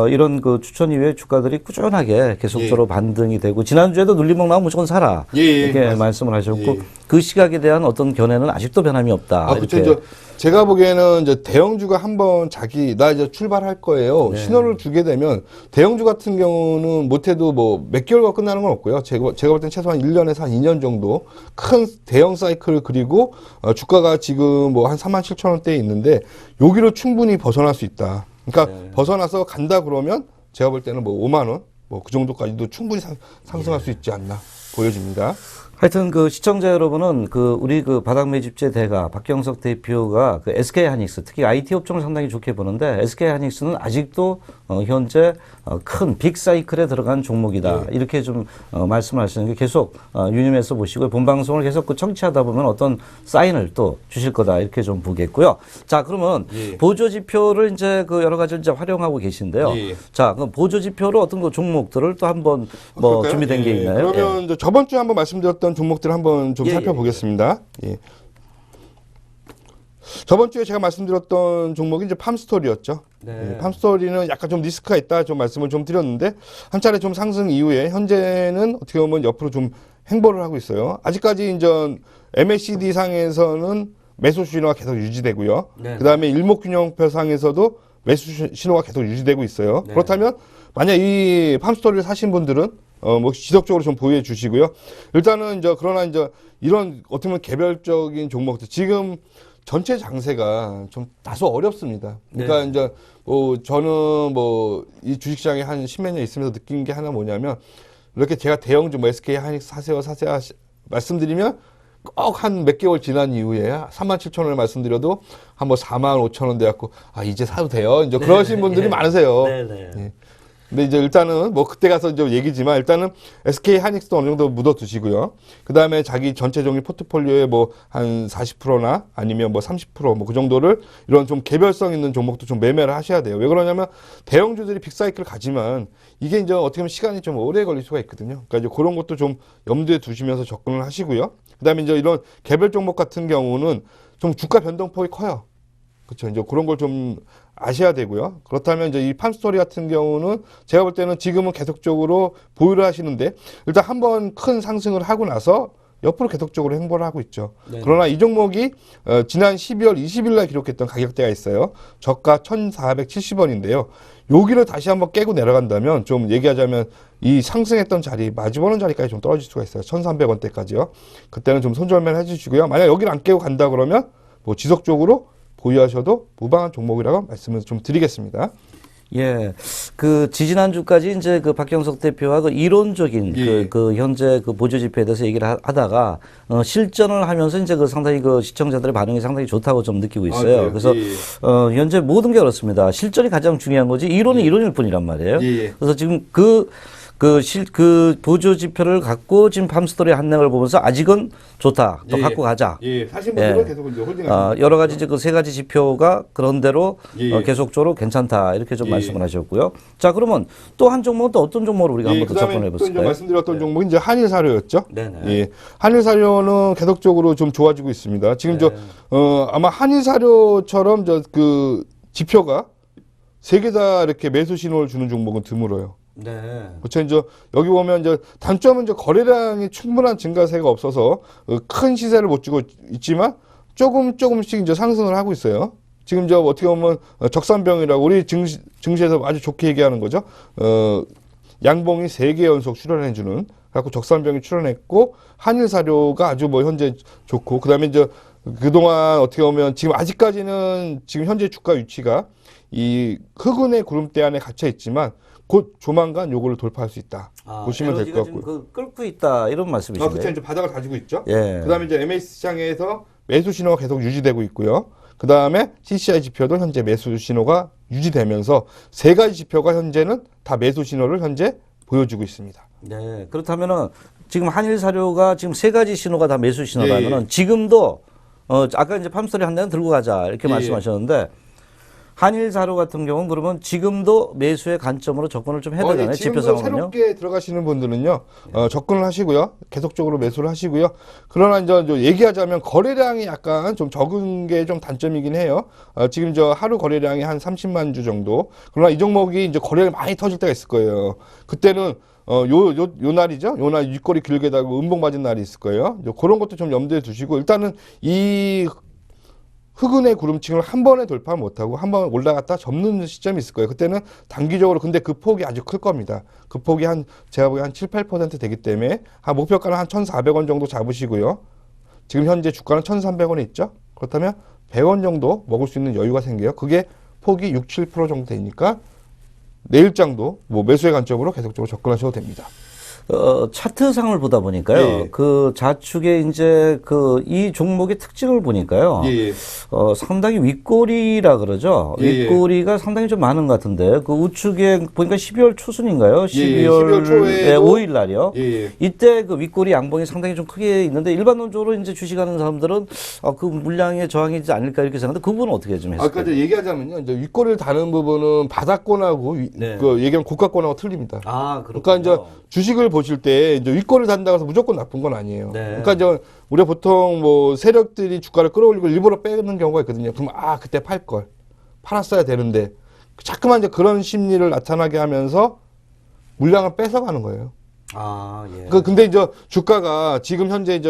이런 그 추천 이후에 주가들이 꾸준하게 계속적으로 반등이 되고 지난주에도 눌림목 나오면 무조건 사라 이렇게 맞습니다. 말씀을 하셨고 예. 그 시각에 대한 어떤 견해는 아직도 변함이 없다. 그렇죠. 이렇게. 이제 제가 보기에는 이제 대형주가 한번 나 이제 출발할 거예요. 네. 신호를 주게 되면 대형주 같은 경우는 못해도 뭐 몇 개월과 끝나는 건 없고요. 제가 볼 때는 최소한 1년에서 한 2년 정도 큰 대형 사이클 그리고 주가가 지금 뭐 한 37,000원대에 있는데 여기로 충분히 벗어날 수 있다. 그러니까 네. 벗어나서 간다 그러면 제가 볼 때는 뭐 5만 원, 뭐 그 정도까지도 충분히 상승할 수 있지 않나 보여집니다. 하여튼 그 시청자 여러분은 그 우리 그 바닥 매집제 대가 박경석 대표가 그 SK 하이닉스 특히 IT 업종을 상당히 좋게 보는데 SK 하이닉스는 아직도 현재 큰 빅 사이클에 들어간 종목이다. 이렇게 좀 말씀하시는 게 계속 유념해서 보시고요. 본 방송을 계속 그 청취하다 보면 어떤 사인을 또 주실 거다. 이렇게 좀 보겠고요. 자, 그러면 보조 지표를 이제 그 여러 가지를 이제 활용하고 계신데요. 자, 그럼 보조 지표로 어떤 그 종목들을 또 한번 뭐 그럴까요? 준비된 게 있나요? 그러면 이제 저번 주에 한번 말씀드렸던 종목들 한번 좀 살펴보겠습니다. 예. 저번 주에 제가 말씀드렸던 종목이 이제 팜스토리였죠. 네. 팜스토리는 약간 좀 리스크가 있다 좀 말씀을 좀 드렸는데 한 차례 좀 상승 이후에 현재는 어떻게 보면 옆으로 좀 행보를 하고 있어요. 아직까지 이제 MACD 상에서는 매수 신호가 계속 유지되고요. 네. 그다음에 일목균형표 상에서도 매수 신호가 계속 유지되고 있어요. 네. 그렇다면 만약 이 팜스토리를 사신 분들은 뭐 지속적으로 좀 보유해 주시고요. 일단은 이제 그러나 이제 이런 어떻게 보면 개별적인 종목들 지금 전체 장세가 좀 다소 어렵습니다. 그러니까 이제 뭐 저는 뭐 이 주식시장에 한 10몇 년 있으면서 느낀 게 하나 뭐냐면 이렇게 제가 대형주 뭐 SK 하이닉스 사세요 말씀드리면 꼭 한 몇 개월 지난 이후에 37,000원을 말씀드려도 한 뭐 45,000원 돼갖고 아 이제 사도 돼요. 이제 그러신 분들이 많으세요. 예. 근데 이제 일단은 뭐 그때 가서 이제 얘기지만 일단은 SK 하이닉스도 어느 정도 묻어 두시고요. 그 다음에 자기 전체 종이 포트폴리오에 뭐 한 40%나 아니면 뭐 30% 뭐 그 정도를 이런 좀 개별성 있는 종목도 좀 매매를 하셔야 돼요. 왜 그러냐면 대형주들이 빅사이클을 가지만 이게 이제 어떻게 보면 시간이 좀 오래 걸릴 수가 있거든요. 그러니까 이제 그런 것도 좀 염두에 두시면서 접근을 하시고요. 그 다음에 이제 이런 개별 종목 같은 경우는 좀 주가 변동폭이 커요. 그렇죠. 이제 그런 걸 좀 아셔야 되고요. 그렇다면 이제 이 팜스토리 같은 경우는 제가 볼 때는 지금은 계속적으로 보유를 하시는데 일단 한번 큰 상승을 하고 나서 옆으로 계속적으로 행보를 하고 있죠. 네네. 그러나 이 종목이 지난 12월 20일 날 기록했던 가격대가 있어요. 저가 1,470원인데요. 여기를 다시 한번 깨고 내려간다면 좀 얘기하자면 이 상승했던 자리, 마주보는 자리까지 좀 떨어질 수가 있어요. 1,300원대까지요. 그때는 좀 손절만 해주시고요. 만약 여기를 안 깨고 간다 그러면 뭐 지속적으로 보유하셔도 무방한 종목이라고 말씀을 좀 드리겠습니다. 예, 그 지지난주까지 이제 그 박경석 대표와 그 이론적인 예. 그 현재 그 보조 지표에 대해서 얘기를 하다가 실전을 하면서 이제 그 상당히 그 시청자들의 반응이 상당히 좋다고 좀 느끼고 있어요. 그래요? 그래서 예, 예. 현재 모든 게 그렇습니다. 실전이 가장 중요한 거지 이론은 이론일 뿐이란 말이에요. 예, 예. 그래서 지금 그 보조 지표를 갖고 지금 팜스토리 한 랭을 보면서 아직은 좋다. 또 예, 갖고 가자. 예, 사신 분들은 예. 계속 이제 홀딩하시는 여러 가지 이제 그 세 가지 지표가 그런대로 예. 계속적으로 괜찮다 이렇게 좀 예. 말씀을 하셨고요. 자 그러면 또 한 종목은 또 어떤 종목을 우리가 한번 더 접근해 그다음에 또 이제 볼까요? 말씀드렸던 종목이 이제 한일 사료였죠. 네네. 예, 한일 사료는 계속적으로 좀 좋아지고 있습니다. 지금 네. 아마 한일 사료처럼 그 지표가 세 개 다 이렇게 매수 신호를 주는 종목은 드물어요. 네. 그렇죠. 이제 여기 보면 이제 단점은 이제 거래량이 충분한 증가세가 없어서 큰 시세를 못 주고 있지만 조금씩 이제 상승을 하고 있어요. 지금 어떻게 보면 적산병이라고 우리 증시에서 아주 좋게 얘기하는 거죠. 양봉이 3개 연속 출현해주는 갖고 적산병이 출현했고 한일 사료가 아주 뭐 현재 좋고 그다음에 이제 그동안 어떻게 보면 지금 아직까지는 지금 현재 주가 위치가 이 흑운의 구름대 안에 갇혀 있지만 곧 조만간 요거를 돌파할 수 있다. 보시면 될 것 같고요. 그 끓고 있다 이런 말씀이신가요? 그렇죠. 이제 바닥을 다지고 있죠. 예. 그다음에 이제 MAS 시장에서 매수 신호가 계속 유지되고 있고요. 그다음에 CCI 지표도 현재 매수 신호가 유지되면서 세 가지 지표가 현재는 다 매수 신호를 현재 보여주고 있습니다. 네. 그렇다면은 지금 한일 사료가 지금 세 가지 신호가 다 매수 신호라면은 예. 지금도 아까 이제 팜스토리 한 대는 들고 가자 이렇게 예. 말씀하셨는데 한일 사료 같은 경우는 그러면 지금도 매수의 관점으로 접근을 좀 해야 되잖아요. 지표 지금도 상황은요. 새롭게 들어가시는 분들은요, 접근을 하시고요, 계속적으로 매수를 하시고요. 그러나 이제 얘기하자면 거래량이 약간 좀 적은 게 좀 단점이긴 해요. 지금 하루 거래량이 한 30만 주 정도. 그러나 이 종목이 이제 거래량이 많이 터질 때가 있을 거예요. 그때는 요 날이죠. 요 날 윗꼬리 길게 달고 음봉 맞은 날이 있을 거예요. 그런 것도 좀 염두에 두시고 일단은 이 흑운의 구름층을 한 번에 돌파 못하고 한 번 올라갔다 접는 시점이 있을 거예요. 그때는 단기적으로 근데 그 폭이 아주 클 겁니다. 그 폭이 제가 보기엔 한 7, 8% 되기 때문에 목표가는 한 1,400원 정도 잡으시고요. 지금 현재 주가는 1,300원에 있죠. 그렇다면 100원 정도 먹을 수 있는 여유가 생겨요. 그게 폭이 6, 7% 정도 되니까 내일장도 뭐 매수의 관점으로 계속적으로 접근하셔도 됩니다. 차트상을 보다 보니까요. 예. 그 좌측에 이제 이 종목의 특징을 보니까요. 예. 상당히 윗꼬리라 그러죠. 예. 윗꼬리가 상당히 좀 많은 것 같은데 그 우측에 보니까 12월 초순인가요? 12월 초에 5일 날이요. 예. 이때 그 윗꼬리 양봉이 상당히 좀 크게 있는데 일반론적으로 이제 주식하는 사람들은 그 물량의 저항이지 않을까 이렇게 생각하는데 그 부분은 어떻게 좀 했을까요? 아까 얘기하자면요. 이제 윗꼬리를 다는 부분은 바닥권하고 네. 얘기하면 고가권하고 틀립니다. 그렇군요. 그러니까 이제 주식을 보실 때 이제 윗꼬리를 단다고 해서 무조건 나쁜 건 아니에요. 네. 그러니까 이제 우리가 보통 뭐 세력들이 주가를 끌어올리고 일부러 빼는 경우가 있거든요. 그럼 그때 팔 걸. 팔았어야 되는데 자꾸만 이제 그런 심리를 나타나게 하면서 물량을 뺏어가는 거예요. 예. 근데 이제 주가가 지금 현재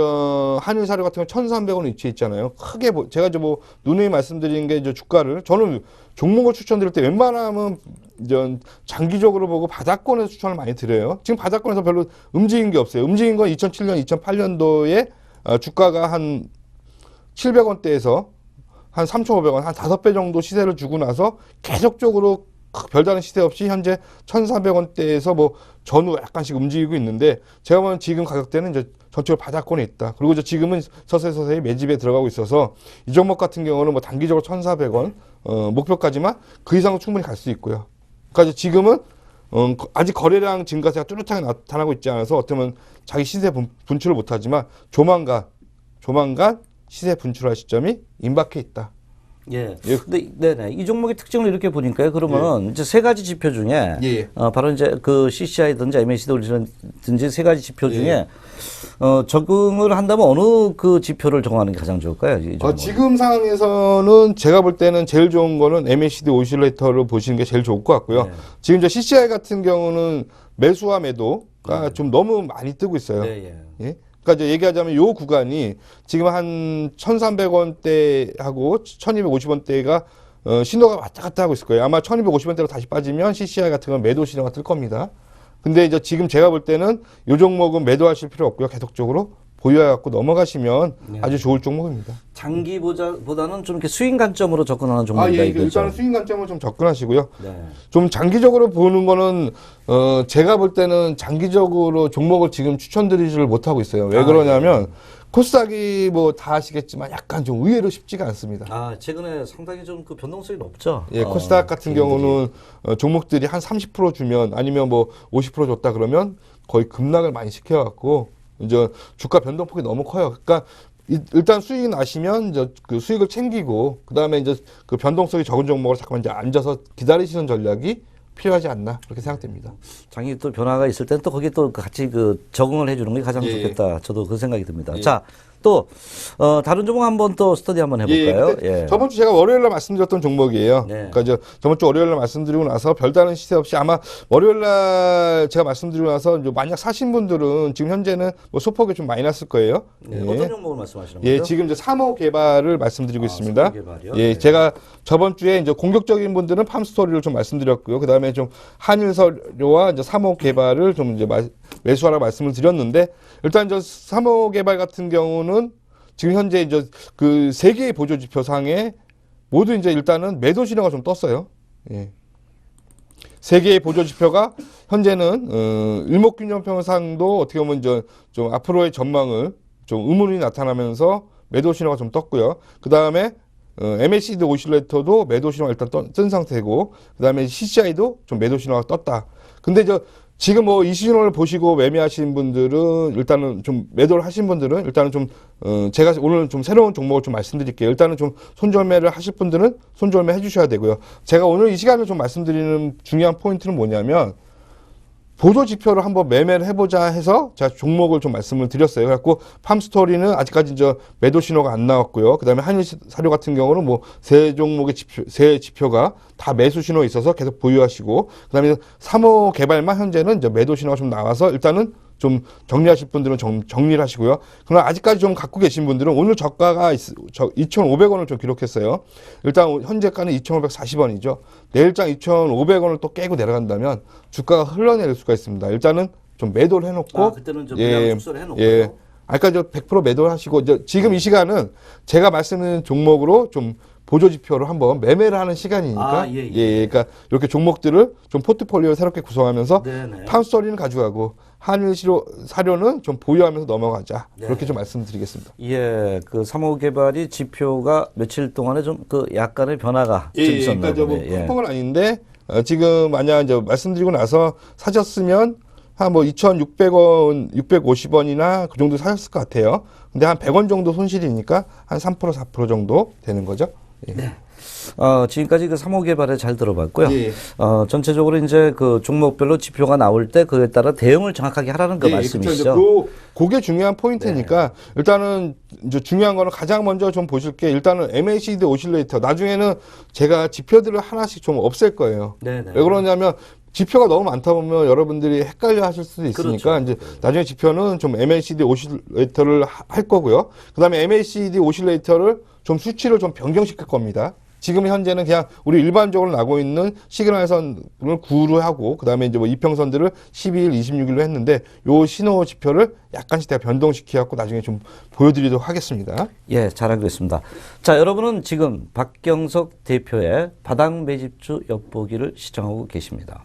한일 사료 같은 거 1,300원 위치에 있잖아요. 크게 제가 이제 뭐 누누이 말씀드린 게 이제 주가를 저는 종목을 추천드릴 때 웬만하면 이제 장기적으로 보고 바닥권에서 추천을 많이 드려요. 지금 바닥권에서 별로 움직인 게 없어요. 움직인 건 2007년, 2008년도에 주가가 한 700원대에서 한 3,500원, 한 5배 정도 시세를 주고 나서 계속적으로 별다른 시세 없이 현재 1,400원대에서 뭐 전후 약간씩 움직이고 있는데 제가 보면 지금 가격대는 이제 전체적으로 바닥권에 있다. 그리고 이제 지금은 서서히 매집에 들어가고 있어서 이 종목 같은 경우는 뭐 단기적으로 1,400원 목표까지만 그 이상은 충분히 갈 수 있고요. 그러니까 지금은 아직 거래량 증가세가 뚜렷하게 나타나고 있지 않아서 어떻게 보면 자기 시세 분출을 못하지만 조만간 시세 분출할 시점이 임박해 있다. 예. 근데 네네 이 종목의 특징을 이렇게 보니까요. 그러면은 이제 세 가지 지표 중에 바로 이제 그 CCI든지 MACD든지 세 가지 지표 중에 적응을 한다면 어느 그 지표를 정하는 게 가장 좋을까요? 지금 상황에서는 제가 볼 때는 제일 좋은 거는 MACD 오실레이터를 보시는 게 제일 좋을 것 같고요. 네. 지금 이제 CCI 같은 경우는 매수와 매도가 좀 너무 많이 뜨고 있어요. 예? 그러니까 이제 얘기하자면 요 구간이 지금 한 1,300원대하고 1,250원대가 신호가 왔다 갔다 하고 있을 거예요. 아마 1,250원대로 다시 빠지면 CCI 같은 건 매도 신호가 뜰 겁니다. 근데 이제 지금 제가 볼 때는 요 종목은 매도하실 필요 없고요. 계속적으로 보유해갖고 넘어가시면 네. 아주 좋을 종목입니다. 장기보다는 좀 이렇게 수익 관점으로 접근하는 종목이다 이거죠. 일단은 수익 관점으로 좀 접근하시고요. 네. 좀 장기적으로 보는 거는 제가 볼 때는 장기적으로 종목을 지금 추천드리지를 못하고 있어요. 왜 그러냐면 코스닥이 뭐 다 아시겠지만 약간 좀 의외로 쉽지가 않습니다. 아, 최근에 상당히 좀 그 변동성이 높죠. 예, 코스닥 같은 경우는 종목들이 한 30% 주면 아니면 뭐 50% 줬다 그러면 거의 급락을 많이 시켜갖고 이제 주가 변동폭이 너무 커요. 그러니까 일단 수익이 나시면 이제 그 수익을 챙기고 그 다음에 이제 그 변동성이 적은 종목을 잠깐만 이제 앉아서 기다리시는 전략이 필요하지 않나 그렇게 생각됩니다. 장기 또 변화가 있을 때는 또 거기에 또 같이 그 적응을 해주는 게 가장 좋겠다. 저도 그 생각이 듭니다. 자, 또 다른 종목 한번 또 스터디 한번 해볼까요? 예. 저번 주 제가 월요일날 말씀드렸던 종목이에요. 네. 그러니까 저번 주 월요일날 말씀드리고 나서 별다른 시세 없이 아마 월요일날 제가 말씀드리고 나서 이제 만약 사신 분들은 지금 현재는 뭐 소폭이 좀 많이 났을 거예요. 네, 어떤 종목을 말씀하시는 예, 거죠? 지금 이제 3호 개발을 말씀드리고 있습니다. 3호 개발이요? 예, 네. 제가 저번 주에 이제 공격적인 분들은 팜스토리를 좀 말씀드렸고요. 그 다음에 좀 한일서류와 이제 3호 개발을 좀 이제 매수하라 말씀을 드렸는데 일단 저 3호 개발 같은 경우는 지금 현재 이제 그 세 개의 보조 지표 상에 모두 이제 일단은 매도 신호가 좀 떴어요. 예. 세 개의 보조 지표가 현재는 일목균형평상도 어떻게 보면 이제 좀 앞으로의 전망을 좀 의문이 나타나면서 매도 신호가 좀 떴고요. 그 다음에 MACD 오실레이터도 매도 신호가 일단 뜬 상태고, 그 다음에 CCI도 좀 매도 신호가 떴다. 근데 지금 뭐 이 신호를 보시고 매매하신 분들은 일단은 좀 매도를 하신 분들은 일단은 좀 제가 오늘 좀 새로운 종목을 좀 말씀드릴게요. 일단은 좀 손절매를 하실 분들은 손절매 해주셔야 되고요. 제가 오늘 이 시간을 좀 말씀드리는 중요한 포인트는 뭐냐면 보조 지표를 한번 매매를 해보자 해서 제가 종목을 좀 말씀을 드렸어요. 그래갖고 팜스토리는 아직까지 매도 신호가 안 나왔고요. 그 다음에 한일사료 같은 경우는 뭐 세 종목의 세 지표가 다 매수 신호에 있어서 계속 보유하시고, 그 다음에 3호 개발만 현재는 이제 매도 신호가 좀 나와서 일단은 좀 정리하실 분들은 정리를 하시고요. 그러나 아직까지 좀 갖고 계신 분들은 오늘 저가가 2,500원을 좀 기록했어요. 일단 현재가는 2,540원이죠. 내일장 2,500원을 또 깨고 내려간다면 주가가 흘러내릴 수가 있습니다. 일단은 좀 매도를 해놓고 그때는 좀 그냥 축소를 해놓고요. 예. 아까 100% 매도를 하시고 지금 이 시간은 제가 말씀드린 종목으로 좀 보조 지표로 한번 매매를 하는 시간이니까 그러니까 이렇게 종목들을 좀 포트폴리오를 새롭게 구성하면서 팜스토리는 가져가고 한일사료는 좀 보유하면서 넘어가자. 그렇게 좀 말씀드리겠습니다. 예, 그 3호 개발이 지표가 며칠 동안에 좀 그 약간의 변화가 좀 있었나 보네요. 그러니까 큰 건 아닌데 지금 만약 이제 말씀드리고 나서 사셨으면 한 뭐 2,600원, 650원이나 그 정도 사셨을 것 같아요. 근데 한 100원 정도 손실이니까 한 3%, 4% 정도 되는 거죠. 예. 네. 지금까지 그 3호 개발에 잘 들어봤고요. 예. 전체적으로 이제 그 종목별로 지표가 나올 때 그에 따라 대응을 정확하게 하라는 그 말씀이시죠. 그게 중요한 포인트니까 일단은 이제 중요한 거는 가장 먼저 좀 보실 게 일단은 MACD 오실레이터 나중에는 제가 지표들을 하나씩 좀 없앨 거예요. 왜 그러냐면 지표가 너무 많다 보면 여러분들이 헷갈려 하실 수도 있으니까 이제 나중에 지표는 좀 MACD 오실레이터를 할 거고요. 그다음에 MACD 오실레이터를 좀 수치를 좀 변경시킬 겁니다. 지금 현재는 그냥 우리 일반적으로 나고 있는 시그널선을 9로 하고 그다음에 이제 뭐 이평선들을 12일, 26일로 했는데 요 신호 지표를 약간씩 제가 변동시켜 갖고 나중에 좀 보여드리도록 하겠습니다. 예, 잘 알겠습니다. 자, 여러분은 지금 박경석 대표의 바닥 매집주 엿보기를 시청하고 계십니다.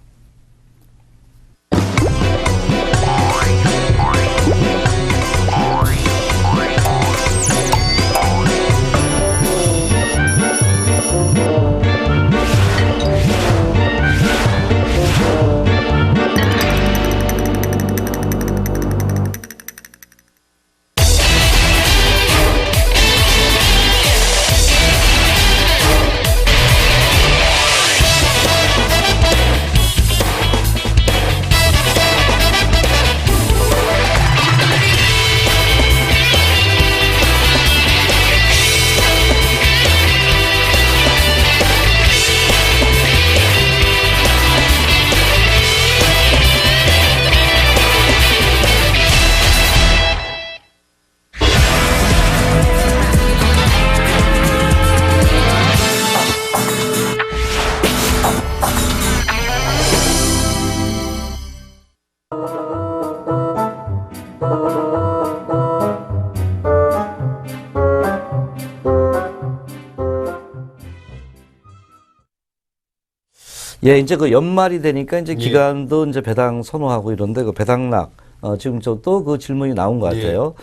예, 이제 그 연말이 되니까 이제 예. 기간도 이제 배당 선호하고 이런데 그 배당락 지금 저 또 그 질문이 나온 것 같아요.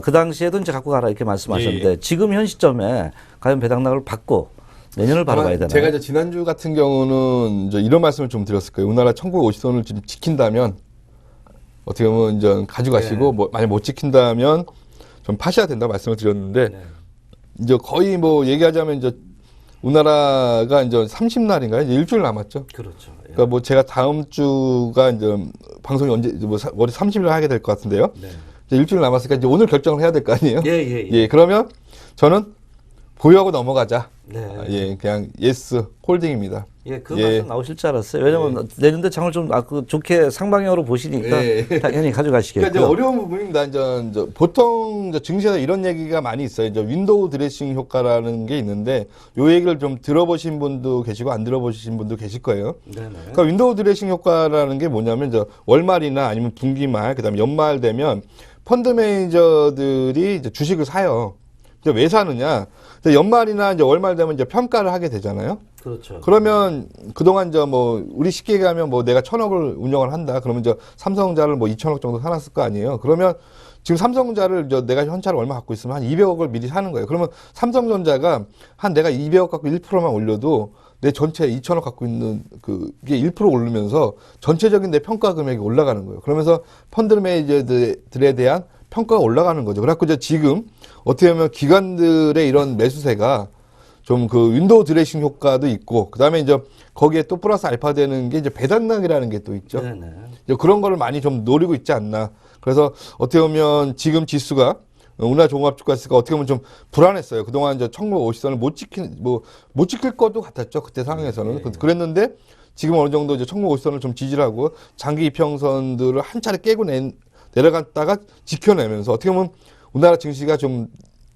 그 당시에도 이제 갖고 가라 이렇게 말씀하셨는데 지금 현 시점에 과연 배당락을 받고 내년을 바라봐야 되나요? 제가 이제 지난주 같은 경우는 이제 이런 말씀을 좀 드렸을 거예요. 우리나라 1950선을 지금 지킨다면 어떻게 보면 이제 가져가시고 뭐 만약 못 지킨다면 좀 파셔야 된다고 말씀을 드렸는데 이제 거의 뭐 얘기하자면 이제 우리나라가 이제 30날인가요? 이제 일주일 남았죠. 그렇죠. 예. 그러니까 뭐 제가 다음 주가 이제 방송이 언제 뭐 월에 30일 하게 될 것 같은데요. 네. 이제 일주일 남았으니까 이제 오늘 결정을 해야 될 거 아니에요. 예. 그러면 저는 보유하고 넘어가자. 네. 예, 그냥 예스 홀딩입니다. 예, 그 말씀 나오실 줄 알았어요. 왜냐면 내년도 장을 좀 좋게 상방향으로 보시니까 당연히 가져가시겠고요. 그러니까 이제 어려운 부분입니다. 이제 보통 이제 증시에서 이런 얘기가 많이 있어요. 이제 윈도우 드레싱 효과라는 게 있는데 요 얘기를 좀 들어보신 분도 계시고 안 들어보신 분도 계실 거예요. 네네. 그러니까 윈도우 드레싱 효과라는 게 뭐냐면 이제 월말이나 아니면 분기말 그다음에 연말 되면 펀드 매니저들이 이제 주식을 사요. 이제 왜 사느냐? 이제 연말이나 이제 월말 되면 이제 평가를 하게 되잖아요. 그렇죠. 그러면 그동안 뭐 우리 쉽게 얘기하면 뭐 내가 1,000억을 운영을 한다. 그러면 이제 삼성전자를 뭐 2,000억 정도 사놨을 거 아니에요. 그러면 지금 삼성전자를 내가 현찰을 얼마 갖고 있으면 한 200억을 미리 사는 거예요. 그러면 삼성전자가 한 내가 200억 갖고 1%만 올려도 내 전체 2,000억 갖고 있는 그게 1% 오르면서 전체적인 내 평가 금액이 올라가는 거예요. 그러면서 펀드 매니저들에 대한 평가가 올라가는 거죠. 그래갖고 이제 지금 어떻게 보면 기관들의 이런 매수세가 좀 그 윈도우 드레싱 효과도 있고, 그 다음에 이제 거기에 또 플러스 알파 되는 게 이제 배당락이라는 게 또 있죠. 네네. 이제 그런 거를 많이 좀 노리고 있지 않나. 그래서 어떻게 보면 지금 지수가 우리나라 종합주가지수가 어떻게 보면 좀 불안했어요. 그동안 이제 1950선을 못 지킬 것도 같았죠. 그때 상황에서는. 그랬는데 지금 어느 정도 이제 1950선을 좀 지지를 하고 장기 이평선들을 한 차례 깨고 내려갔다가 지켜내면서 어떻게 보면 우리나라 증시가 좀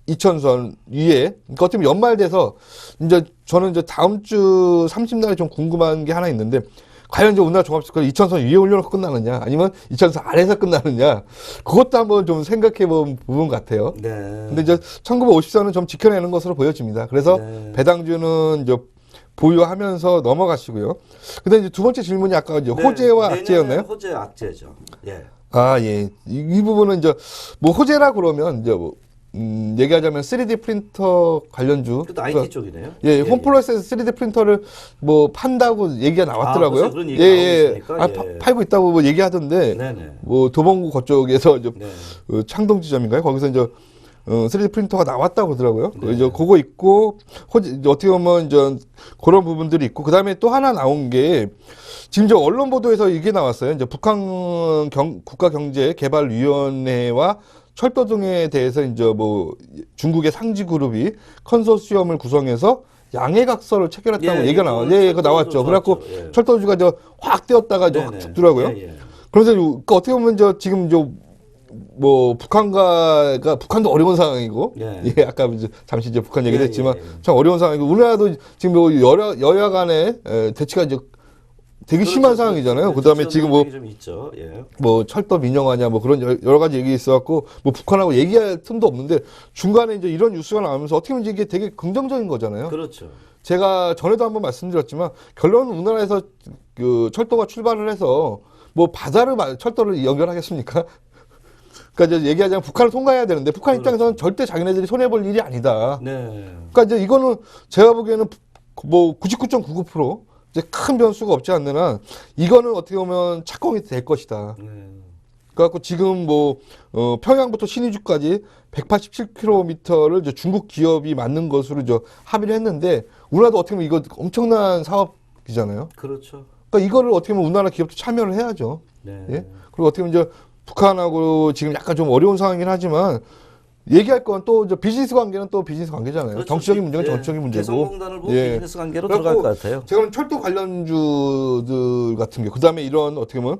2000선 위에, 그러니까 어떻게 보면 연말 돼서 이제 저는 이제 다음 주 30날에 좀 궁금한 게 하나 있는데 과연 이제 우리나라 종합주가를 2000선 위에 올려놓고 끝나느냐 아니면 2000선 아래에서 끝나느냐 그것도 한번 좀 생각해 본 부분 같아요. 네. 근데 이제 1950선은 좀 지켜내는 것으로 보여집니다. 그래서 배당주는 이제 보유하면서 넘어가시고요. 근데 이제 두 번째 질문이 아까 이제 호재와 악재였나요? 호재 악재죠. 예. 아, 예. 이 부분은 이제 뭐 호재라 그러면 이제 뭐 얘기하자면 3D 프린터 관련주. 그것도 IT 쪽이네요. 예, 홈플러스에서 3D 프린터를 뭐 판다고 얘기가 나왔더라고요. 벌써 그런 얘기 나오고 있으니까. 팔고 있다고 뭐 얘기하던데. 네네. 뭐 도봉구 그쪽에서 이제 네. 창동 지점인가요? 거기서 이제 3D 프린터가 나왔다고 그러더라고요. 네. 이제 그거 있고 이제 어떻게 보면 이제 그런 부분들이 있고 그다음에 또 하나 나온 게 지금 이제 언론 보도에서 이게 나왔어요. 이제 북한 국가경제개발위원회와 철도 등에 대해서 이제 뭐 중국의 상지 그룹이 컨소시엄을 구성해서 양해각서를 체결했다고 얘기가 나와요. 예, 그거 나왔죠. 그래갖고 철도주가 이제 확 뛰었다가 이제 확 죽더라고요. 그래서 그러니까 어떻게 보면 이제 지금 이제 뭐 북한도 어려운 상황이고 예, 아까 이제 잠시 이제 북한 얘기도 했지만 참 어려운 상황이고 우리나라도 지금 뭐 여야 간에 대치가 이제 되게 심한 상황이잖아요. 그다음에 지금 뭐 철도 민영화냐 뭐 그런 여러 가지 얘기 있어갖고 뭐 북한하고 얘기할 틈도 없는데 중간에 이제 이런 뉴스가 나오면서 어떻게 보면 이게 되게 긍정적인 거잖아요. 그렇죠. 제가 전에도 한번 말씀드렸지만 결론은 우리나라에서 그 철도가 출발을 해서 뭐 철도를 연결하겠습니까? 그러니까 이제 얘기하자면 북한을 통과해야 되는데 북한 입장에서는 절대 자기네들이 손해볼 일이 아니다. 네. 그러니까 이제 이거는 제가 보기에는 뭐 99.99% 이제 큰 변수가 없지 않는 한 이거는 어떻게 보면 착공이 될 것이다. 그래갖고 지금 뭐 평양부터 신의주까지 187km를 이제 중국 기업이 만든 것으로 이제 합의를 했는데 우리나라도 어떻게 보면 이거 엄청난 사업이잖아요. 그렇죠. 그러니까 이거를 어떻게 보면 우리나라 기업도 참여를 해야죠. 네. 예? 그리고 어떻게 보면 이제 북한하고 지금 약간 좀 어려운 상황이긴 하지만 얘기할 건 또 이제 비즈니스 관계는 또 비즈니스 관계잖아요. 그렇죠. 정치적인 문제는 정치적인 문제고. 개성공단을 보고 비즈니스 관계로 들어갈 것 같아요. 제가 철도 관련주들 같은 게 그다음에 이런 어떻게 보면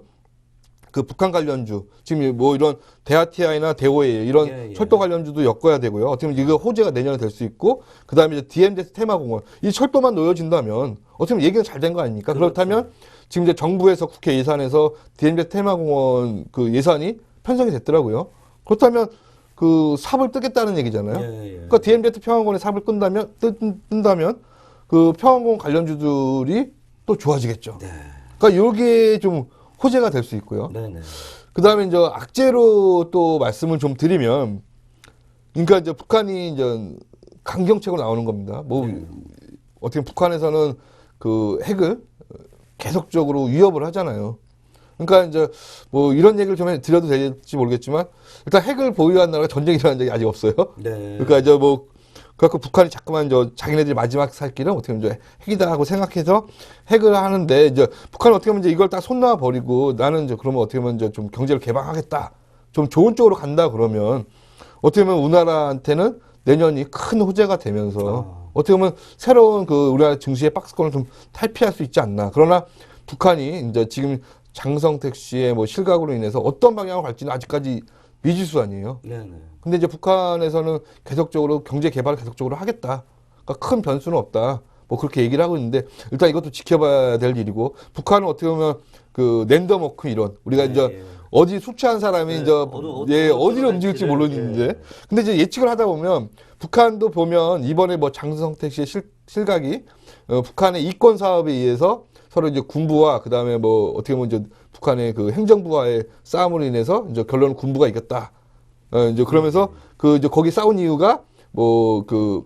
그 북한 관련주 지금 뭐 이런 대하티아이나 대오에 이런 철도 관련주도 엮어야 되고요. 어떻게 보면 이거 호재가 내년에 될 수 있고 그다음에 이제 DMZ 테마공원 이 철도만 놓여진다면 어떻게 보면 얘기는 잘 된 거 아닙니까? 그렇죠. 그렇다면 지금 이제 정부에서 국회 예산에서 DMZ 테마공원 그 예산이 편성이 됐더라고요. 그렇다면 그 삽을 뜨겠다는 얘기잖아요. 그러니까 DMZ 평화공원에 삽을 뜬다면 그 평화공원 관련주들이 또 좋아지겠죠. 네. 그러니까 이게 좀 호재가 될 수 있고요. 네네. 그 다음에 이제 악재로 또 말씀을 좀 드리면, 그러니까 이제 북한이 이제 강경책으로 나오는 겁니다. 뭐 어떻게 북한에서는 그 핵을 계속적으로 위협을 하잖아요. 그러니까 이제 뭐 이런 얘기를 좀 드려도 될지 모르겠지만 일단 핵을 보유한 나라가 전쟁이 일어난 적이 아직 없어요. 네. 그러니까 이제 뭐 그래갖고 북한이 자꾸만 자기네들이 마지막 살 길은 어떻게 보면 이제 핵이다 하고 생각해서 핵을 하는데 이제 북한은 어떻게 보면 이제 이걸 딱 손 놔 버리고 나는 이제 그러면 어떻게 보면 이제 좀 경제를 개방하겠다, 좀 좋은 쪽으로 간다 그러면 어떻게 보면 우리나라한테는 내년이 큰 호재가 되면서 어떻게 보면 새로운 그 우리나라 증시의 박스권을 좀 탈피할 수 있지 않나. 그러나 북한이 이제 지금 장성택 씨의 뭐 실각으로 인해서 어떤 방향으로 갈지는 아직까지 미지수아니에요. 네네. 근데 이제 북한에서는 계속적으로 경제 개발을 계속적으로 하겠다. 그러니까 큰 변수는 없다. 뭐 그렇게 얘기를 하고 있는데 일단 이것도 지켜봐야 될 일이고 북한은 어떻게 보면 그 랜덤워크 이론 우리가 네, 이제 예. 어디 수취한 사람이 네, 이제 어디로 어디로 움직일지 갈지를, 모르는데 예. 근데 이제 예측을 하다 보면 북한도 보면 이번에 뭐 장성택 씨의 실각이 북한의 이권 사업에 의해서 서로 이제 군부와 그 다음에 뭐 어떻게 보면 이제 북한의 그 행정부와의 싸움으로 인해서 이제 결론은 군부가 이겼다. 이제 그러면서 그 이제 거기 싸운 이유가 뭐 그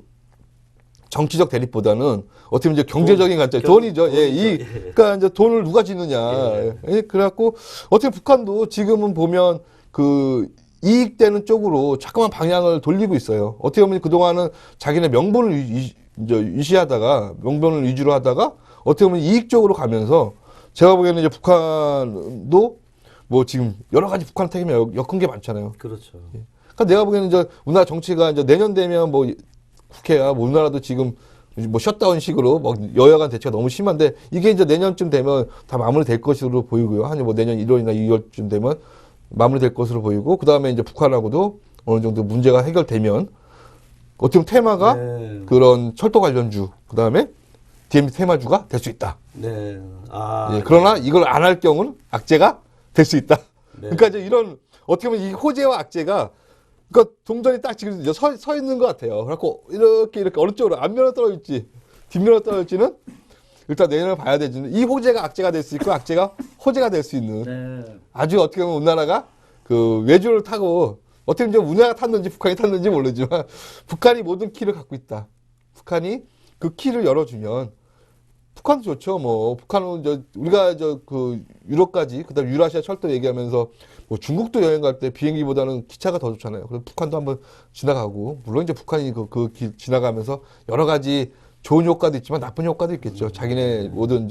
정치적 대립보다는 어떻게 보면 이제 경제적인 관점, 돈이죠. 예, 그러니까 이제 돈을 누가 짓느냐. 예, 그래갖고 어떻게 북한도 지금은 보면 그 이익되는 쪽으로 자꾸만 방향을 돌리고 있어요. 어떻게 보면 그동안은 자기네 명분을 이제 유지하다가 명분을 위주로 하다가 어떻게 보면 이익 쪽으로 가면서 제가 보기에는 이제 북한도 뭐 지금 여러 가지 북한 책임이 엮은 게 많잖아요. 그렇죠. 그러니까 내가 보기에는 이제 우리나라 정치가 이제 내년 되면 뭐 국회야 뭐 우리나라도 지금 뭐 셧다운식으로 뭐 여야 간 대치가 너무 심한데 이게 이제 내년쯤 되면 다 마무리될 것으로 보이고요. 한 뭐 내년 1월이나 2월쯤 되면 마무리될 것으로 보이고 그 다음에 이제 북한하고도 어느 정도 문제가 해결되면 어떻게 보면 테마가 네. 그런 철도 관련주 그 다음에 DMZ 테마주가 될 수 있다. 네. 아. 예, 그러나 이걸 안 할 경우는 악재가 될 수 있다. 네. 그러니까 이제 이런 어떻게 보면 이 호재와 악재가 그러니까 동전이 딱 지금 이제 서 있는 것 같아요. 그래갖고 이렇게 어느 쪽으로 앞면으로 떨어질지 뒷면으로 떨어질지는 일단 내년을 봐야 되지만 이 호재가 악재가 될 수 있고 악재가 호재가 될 수 있는 네. 아주 어떻게 보면 우리나라가 그 외주를 타고 어떻게 보면 우리나라가 탔는지 북한이 탔는지 모르지만 북한이 모든 키를 갖고 있다. 북한이 그 키를 열어주면 북한도 좋죠. 뭐 북한은 우리가 그 유럽까지 그다음 유라시아 철도 얘기하면서 뭐 중국도 여행 갈 때 비행기보다는 기차가 더 좋잖아요. 그래서 북한도 한번 지나가고 물론 이제 북한이 그 길 지나가면서 여러 가지 좋은 효과도 있지만 나쁜 효과도 있겠죠. 자기네 모든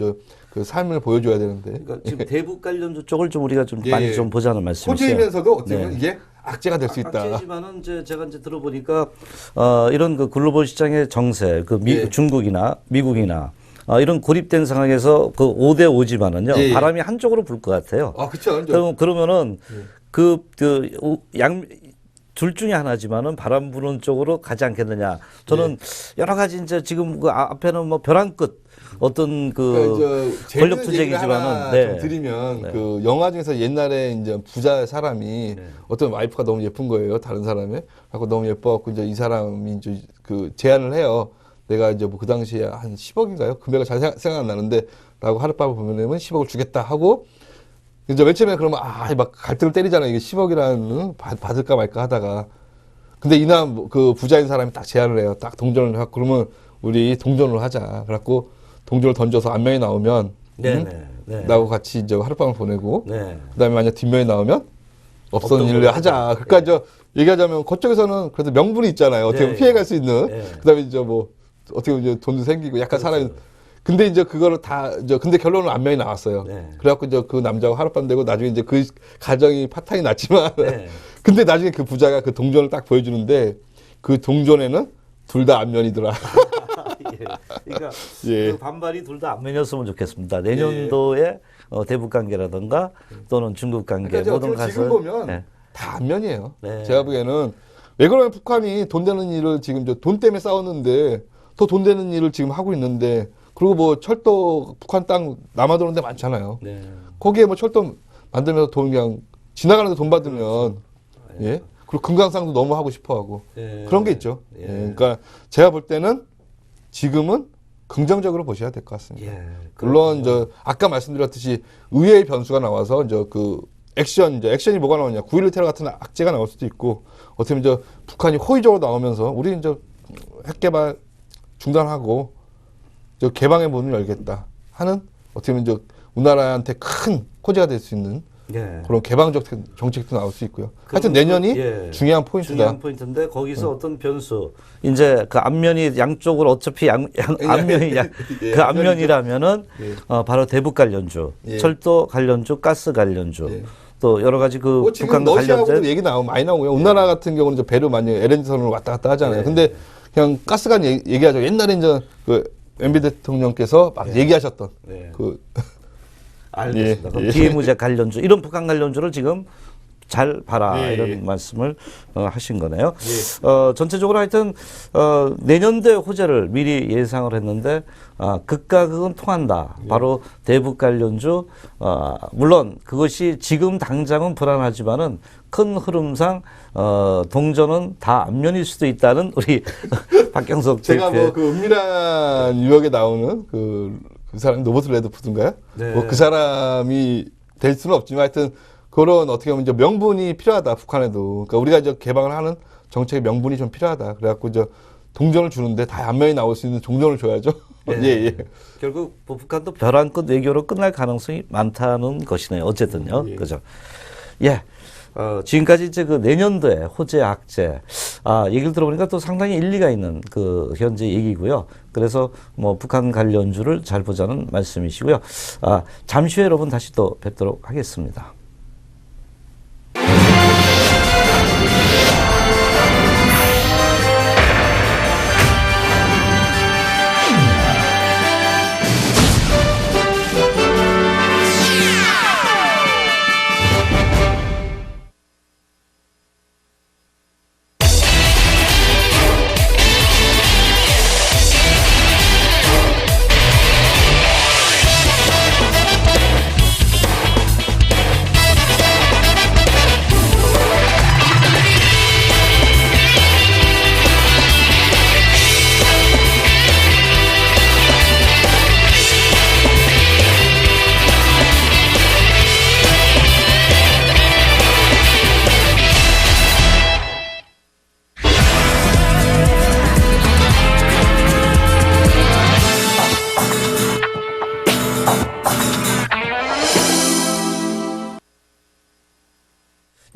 그 삶을 보여줘야 되는데. 그러니까 지금 대북 관련주 쪽을 좀 우리가 좀 예, 많이 예. 좀 보자는 말씀이세요. 호재이면서도 어떻게 보면 네. 이게 악재가 될 수 있다. 악재지만은 이제 제가 이제 들어보니까 이런 그 글로벌 시장의 정세, 그 예. 중국이나 미국이나 이런 고립된 상황에서 그 5대 5지만은요 예, 예. 바람이 한쪽으로 불 것 같아요. 아, 그렇죠. 그러면은 둘 중에 하나지만은 바람 부는 쪽으로 가지 않겠느냐. 저는 여러 가지 이제 지금 그 앞에는 뭐 벼랑 끝 어떤 그 권력 투쟁이지만은 좀 드리면 그 영화 중에서 옛날에 이제 부자 사람이 어떤 와이프가 너무 예쁜 거예요. 다른 사람이. 하고 너무 예뻐갖고 이제 이 사람이 이제 그 제안을 해요. 내가 이제 뭐 그 당시에 한 10억인가요? 금액을 잘 생각 안 나는데 라고 하룻밤을 보면은 10억을 주겠다 하고 이제 맨 처음에 그러면 막 갈등을 때리잖아요. 이게 10억이라는 받을까 말까 하다가 근데 이남 그 부자인 사람이 딱 제안을 해요. 딱 동전을 하고 그러면 우리 동전으로 하자. 그래갖고 동전을 던져서 앞면이 나오면 나하고 같이 이제 하룻밤을 보내고 그다음에 만약 뒷면이 나오면 없던 일을 하자. 그러니까 저 얘기하자면 그쪽에서는 그래도 명분이 있잖아요. 어떻게 보면 피해갈 수 있는. 그다음에 이제 뭐 어떻게 보면 이제 돈도 생기고 약간 사람이 근데 이제 그거를 근데 결론은 안면이 나왔어요. 그래갖고 이제 그 남자하고 하룻밤 되고 나중에 이제 그 가정이 파탄이 났지만 근데 나중에 그 부자가 그 동전을 딱 보여주는데 그 동전에는 둘 다 안면이더라. 그러니까 예. 그 반발이 둘 다 안면이었으면 좋겠습니다. 내년도에 대북 관계라든가 또는 중국 관계 그러니까 모든 가서 지금 보면 다 안면이에요. 네. 제가 보기에는 왜 그러면 북한이 돈 되는 일을 지금 돈 때문에 싸웠는데 더 돈 되는 일을 지금 하고 있는데 그리고 뭐 철도 북한 땅 남아 도는 데 많잖아요. 거기에 뭐 철도 만들면서 돈 그냥 지나가는데 돈 받으면 예 그리고 금강산도 너무 하고 싶어하고 그런 게 있죠. 그러니까 제가 볼 때는 지금은 긍정적으로 보셔야 될 것 같습니다. 예. 물론 저 아까 말씀드렸듯이 의외의 변수가 나와서 이제 그 액션이 뭐가 나오냐, 9.11 테러 같은 악재가 나올 수도 있고, 어떻게 보면 저 북한이 호의적으로 나오면서 우리 이제 핵개발 중단하고 저 개방의 문을 열겠다 하는, 어떻게 보면 저 우리나라한테 큰 호재가 될 수 있는 예. 그런 개방적 정책도 나올 수 있고요. 하여튼 그, 내년이 예. 중요한 포인트다. 중요한 포인트인데 거기서 어떤 변수, 이제 그 앞면이 양쪽으로 어차피 앞면이 예, 그 앞면이라면은 예. 바로 대북 관련주, 예. 철도 관련주, 가스 관련주, 예. 또 여러 가지 그 지금 북한과 러시아하고도 관련된 얘기 많이 나오고요. 우리나라 같은 경우는 이제 배로 많이 LNG 선으로 왔다 갔다 하잖아요. 예. 근데 그냥 가스관 얘기하죠. 옛날에 이제 그 MB 대통령께서 막 얘기하셨던 예. 그 알겠습니다. 예. 그럼 예. 비핵무제 관련주, 이런 북한 관련주를 지금 잘 봐라, 예. 이런 말씀을 하신 거네요. 예. 전체적으로 하여튼 내년도의 호재를 미리 예상을 했는데 극과 극은 통한다. 바로 대북 관련주, 물론 그것이 지금 당장은 불안하지만은 큰 흐름상 동전은 다 앞면일 수도 있다는 우리 박경석 제가 대표의 뭐 그 은밀한 유역에 나오는 그 사람 로버트 레드푸드인가요? 네. 뭐 그 사람이 될 수는 없지만 하여튼 그런 어떻게 보면 이제 명분이 필요하다, 북한에도. 그러니까 우리가 이제 개방을 하는 정책의 명분이 좀 필요하다. 그래갖고 이제 동전을 주는데 다 앞면이 나올 수 있는 동전을 줘야죠. 예. 예. 결국 북한도 벼랑 끝 외교로 끝날 가능성이 많다는 것이네요. 어쨌든요. 예. 그죠? 예. 지금까지 이제 그 내년도에 호재 악재, 얘기를 들어보니까 또 상당히 일리가 있는 그 현재 얘기고요. 그래서 뭐 북한 관련주를 잘 보자는 말씀이시고요. 잠시 후에 여러분 다시 또 뵙도록 하겠습니다.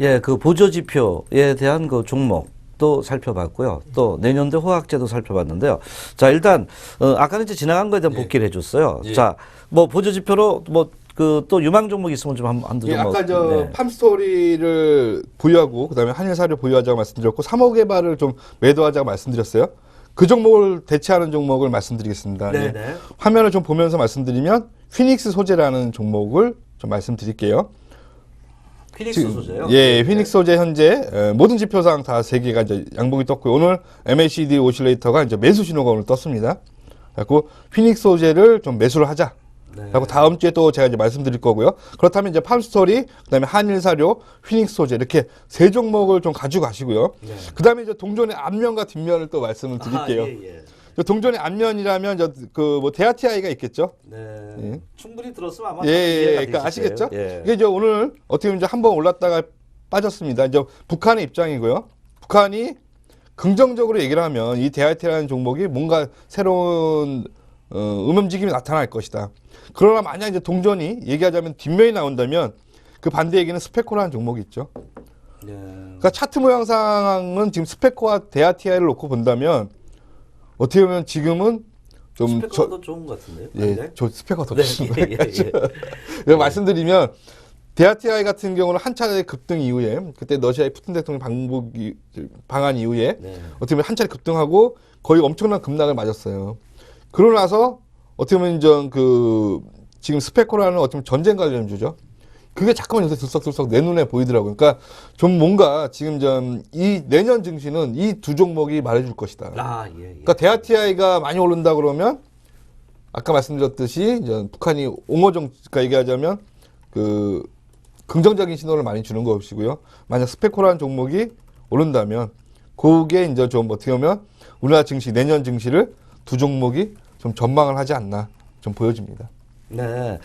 예, 그 보조지표에 대한 그 종목도 살펴봤고요. 또 내년도 호황제도 살펴봤는데요. 자, 일단, 아까는 이제 지나간 거에 대한 복귀를 해줬어요. 예. 자, 뭐 보조지표로 뭐 그 또 유망 종목 있으면 좀 한두 예, 종목. 아까 저 네. 팜스토리를 보유하고 그다음에 한일사료 보유하자고 말씀드렸고, 3호 개발을 좀 매도하자고 말씀드렸어요. 그 종목을 대체하는 종목을 말씀드리겠습니다. 네, 예. 네. 화면을 좀 보면서 말씀드리면 휘닉스 소재라는 종목을 좀 말씀드릴게요. 피닉스 소재요? 예, 휘닉스 소재 현재 모든 지표상 다 세 개가 이제 양봉이 떴고요. 오늘 MACD 오실레이터가 이제 매수 신호가 오늘 떴습니다. 그래서 휘닉스 소재를 좀 매수를 하자. 네. 그리고 다음 주에 또 제가 이제 말씀드릴 거고요. 그렇다면 이제 팜스토리, 그다음에 한일사료, 휘닉스 소재 이렇게 세 종목을 좀 가지고 가시고요. 네. 그다음에 이제 동전의 앞면과 뒷면을 또 말씀을 드릴게요. 예, 예. 저 동전의 앞면이라면 그 뭐 대아티아이가 있겠죠. 네. 예. 충분히 들었으면 아마 예, 이해가 그러니까 되실 아시겠죠? 거예요. 예. 이게 이제 오늘 어떻게 보면 이제 한번 올랐다가 빠졌습니다. 이제 북한의 입장이고요. 북한이 긍정적으로 얘기를 하면 이 대아티라는 종목이 뭔가 새로운 움직임이 나타날 것이다. 그러나 만약 이제 동전이 얘기하자면 뒷면이 나온다면 그 반대 얘기는 스페코라는 종목이 있죠. 예. 그러니까 차트 모양상은 지금 스페코와 대아티아이를 놓고 본다면 어떻게 보면 지금은 좀 스펙가 더 좋은 것 같은데요? 예, 저 스펙가 더 네, 좋습니다. 예, 예, 예. 내가 말씀드리면 대아티아이 같은 경우는 한 차례 급등 이후에 그때 러시아의 푸틴 대통령 방한 이후에 네. 어떻게 보면 한 차례 급등하고 거의 엄청난 급락을 맞았어요. 그러고 나서 어떻게 보면 지금 스페코라는 어떻게 보면 전쟁 관련주죠. 그게 자꾸만 요새 들썩들썩 내 눈에 보이더라고요. 그러니까 좀 뭔가 지금 이 내년 증시는 이 두 종목이 말해줄 것이다. 예, 예. 그러니까 대아티아이가 많이 오른다 그러면 아까 말씀드렸듯이 이제 북한이 옹호정, 그러니까 얘기하자면 그 긍정적인 신호를 많이 주는 것이고요. 만약 스페코라는 종목이 오른다면 그게 이제 좀 어떻게 보면 우리나라 증시, 내년 증시를 두 종목이 좀 전망을 하지 않나 좀 보여집니다. 네.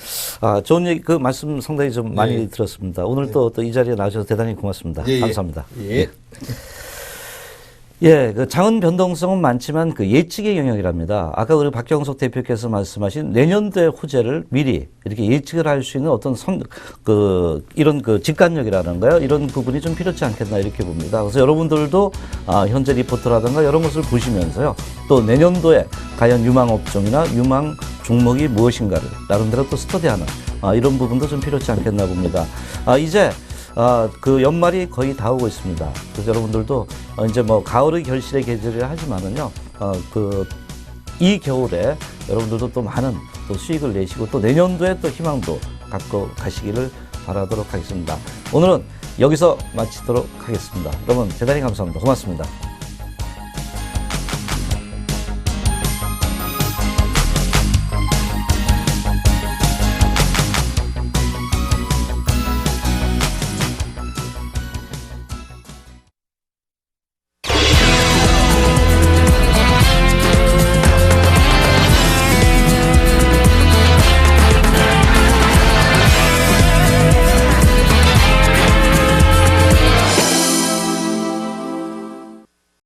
좋은 얘기, 그 말씀 상당히 좀 많이 예. 들었습니다. 오늘 또 이 자리에 나와주셔서 대단히 고맙습니다. 예, 예. 감사합니다. 예. 예, 그 장은 변동성은 많지만 그 예측의 영역이랍니다. 아까 우리 박경석 대표께서 말씀하신 내년도의 호재를 미리 이렇게 예측을 할 수 있는 어떤 이런 그 직관력이라는가요? 이런 부분이 좀 필요치 않겠나 이렇게 봅니다. 그래서 여러분들도 현재 리포트라든가 이런 것을 보시면서요. 또 내년도에 과연 유망 업종이나 유망 종목이 무엇인가를 나름대로 또 스터디하는 이런 부분도 좀 필요치 않겠나 봅니다. 이제 그 연말이 거의 다 오고 있습니다. 그래서 여러분들도 이제 뭐 가을의 결실의 계절이라 하지만은요, 이 겨울에 여러분들도 또 많은 또 수익을 내시고 또 내년도에 또 희망도 갖고 가시기를 바라도록 하겠습니다. 오늘은 여기서 마치도록 하겠습니다. 여러분 대단히 감사합니다. 고맙습니다.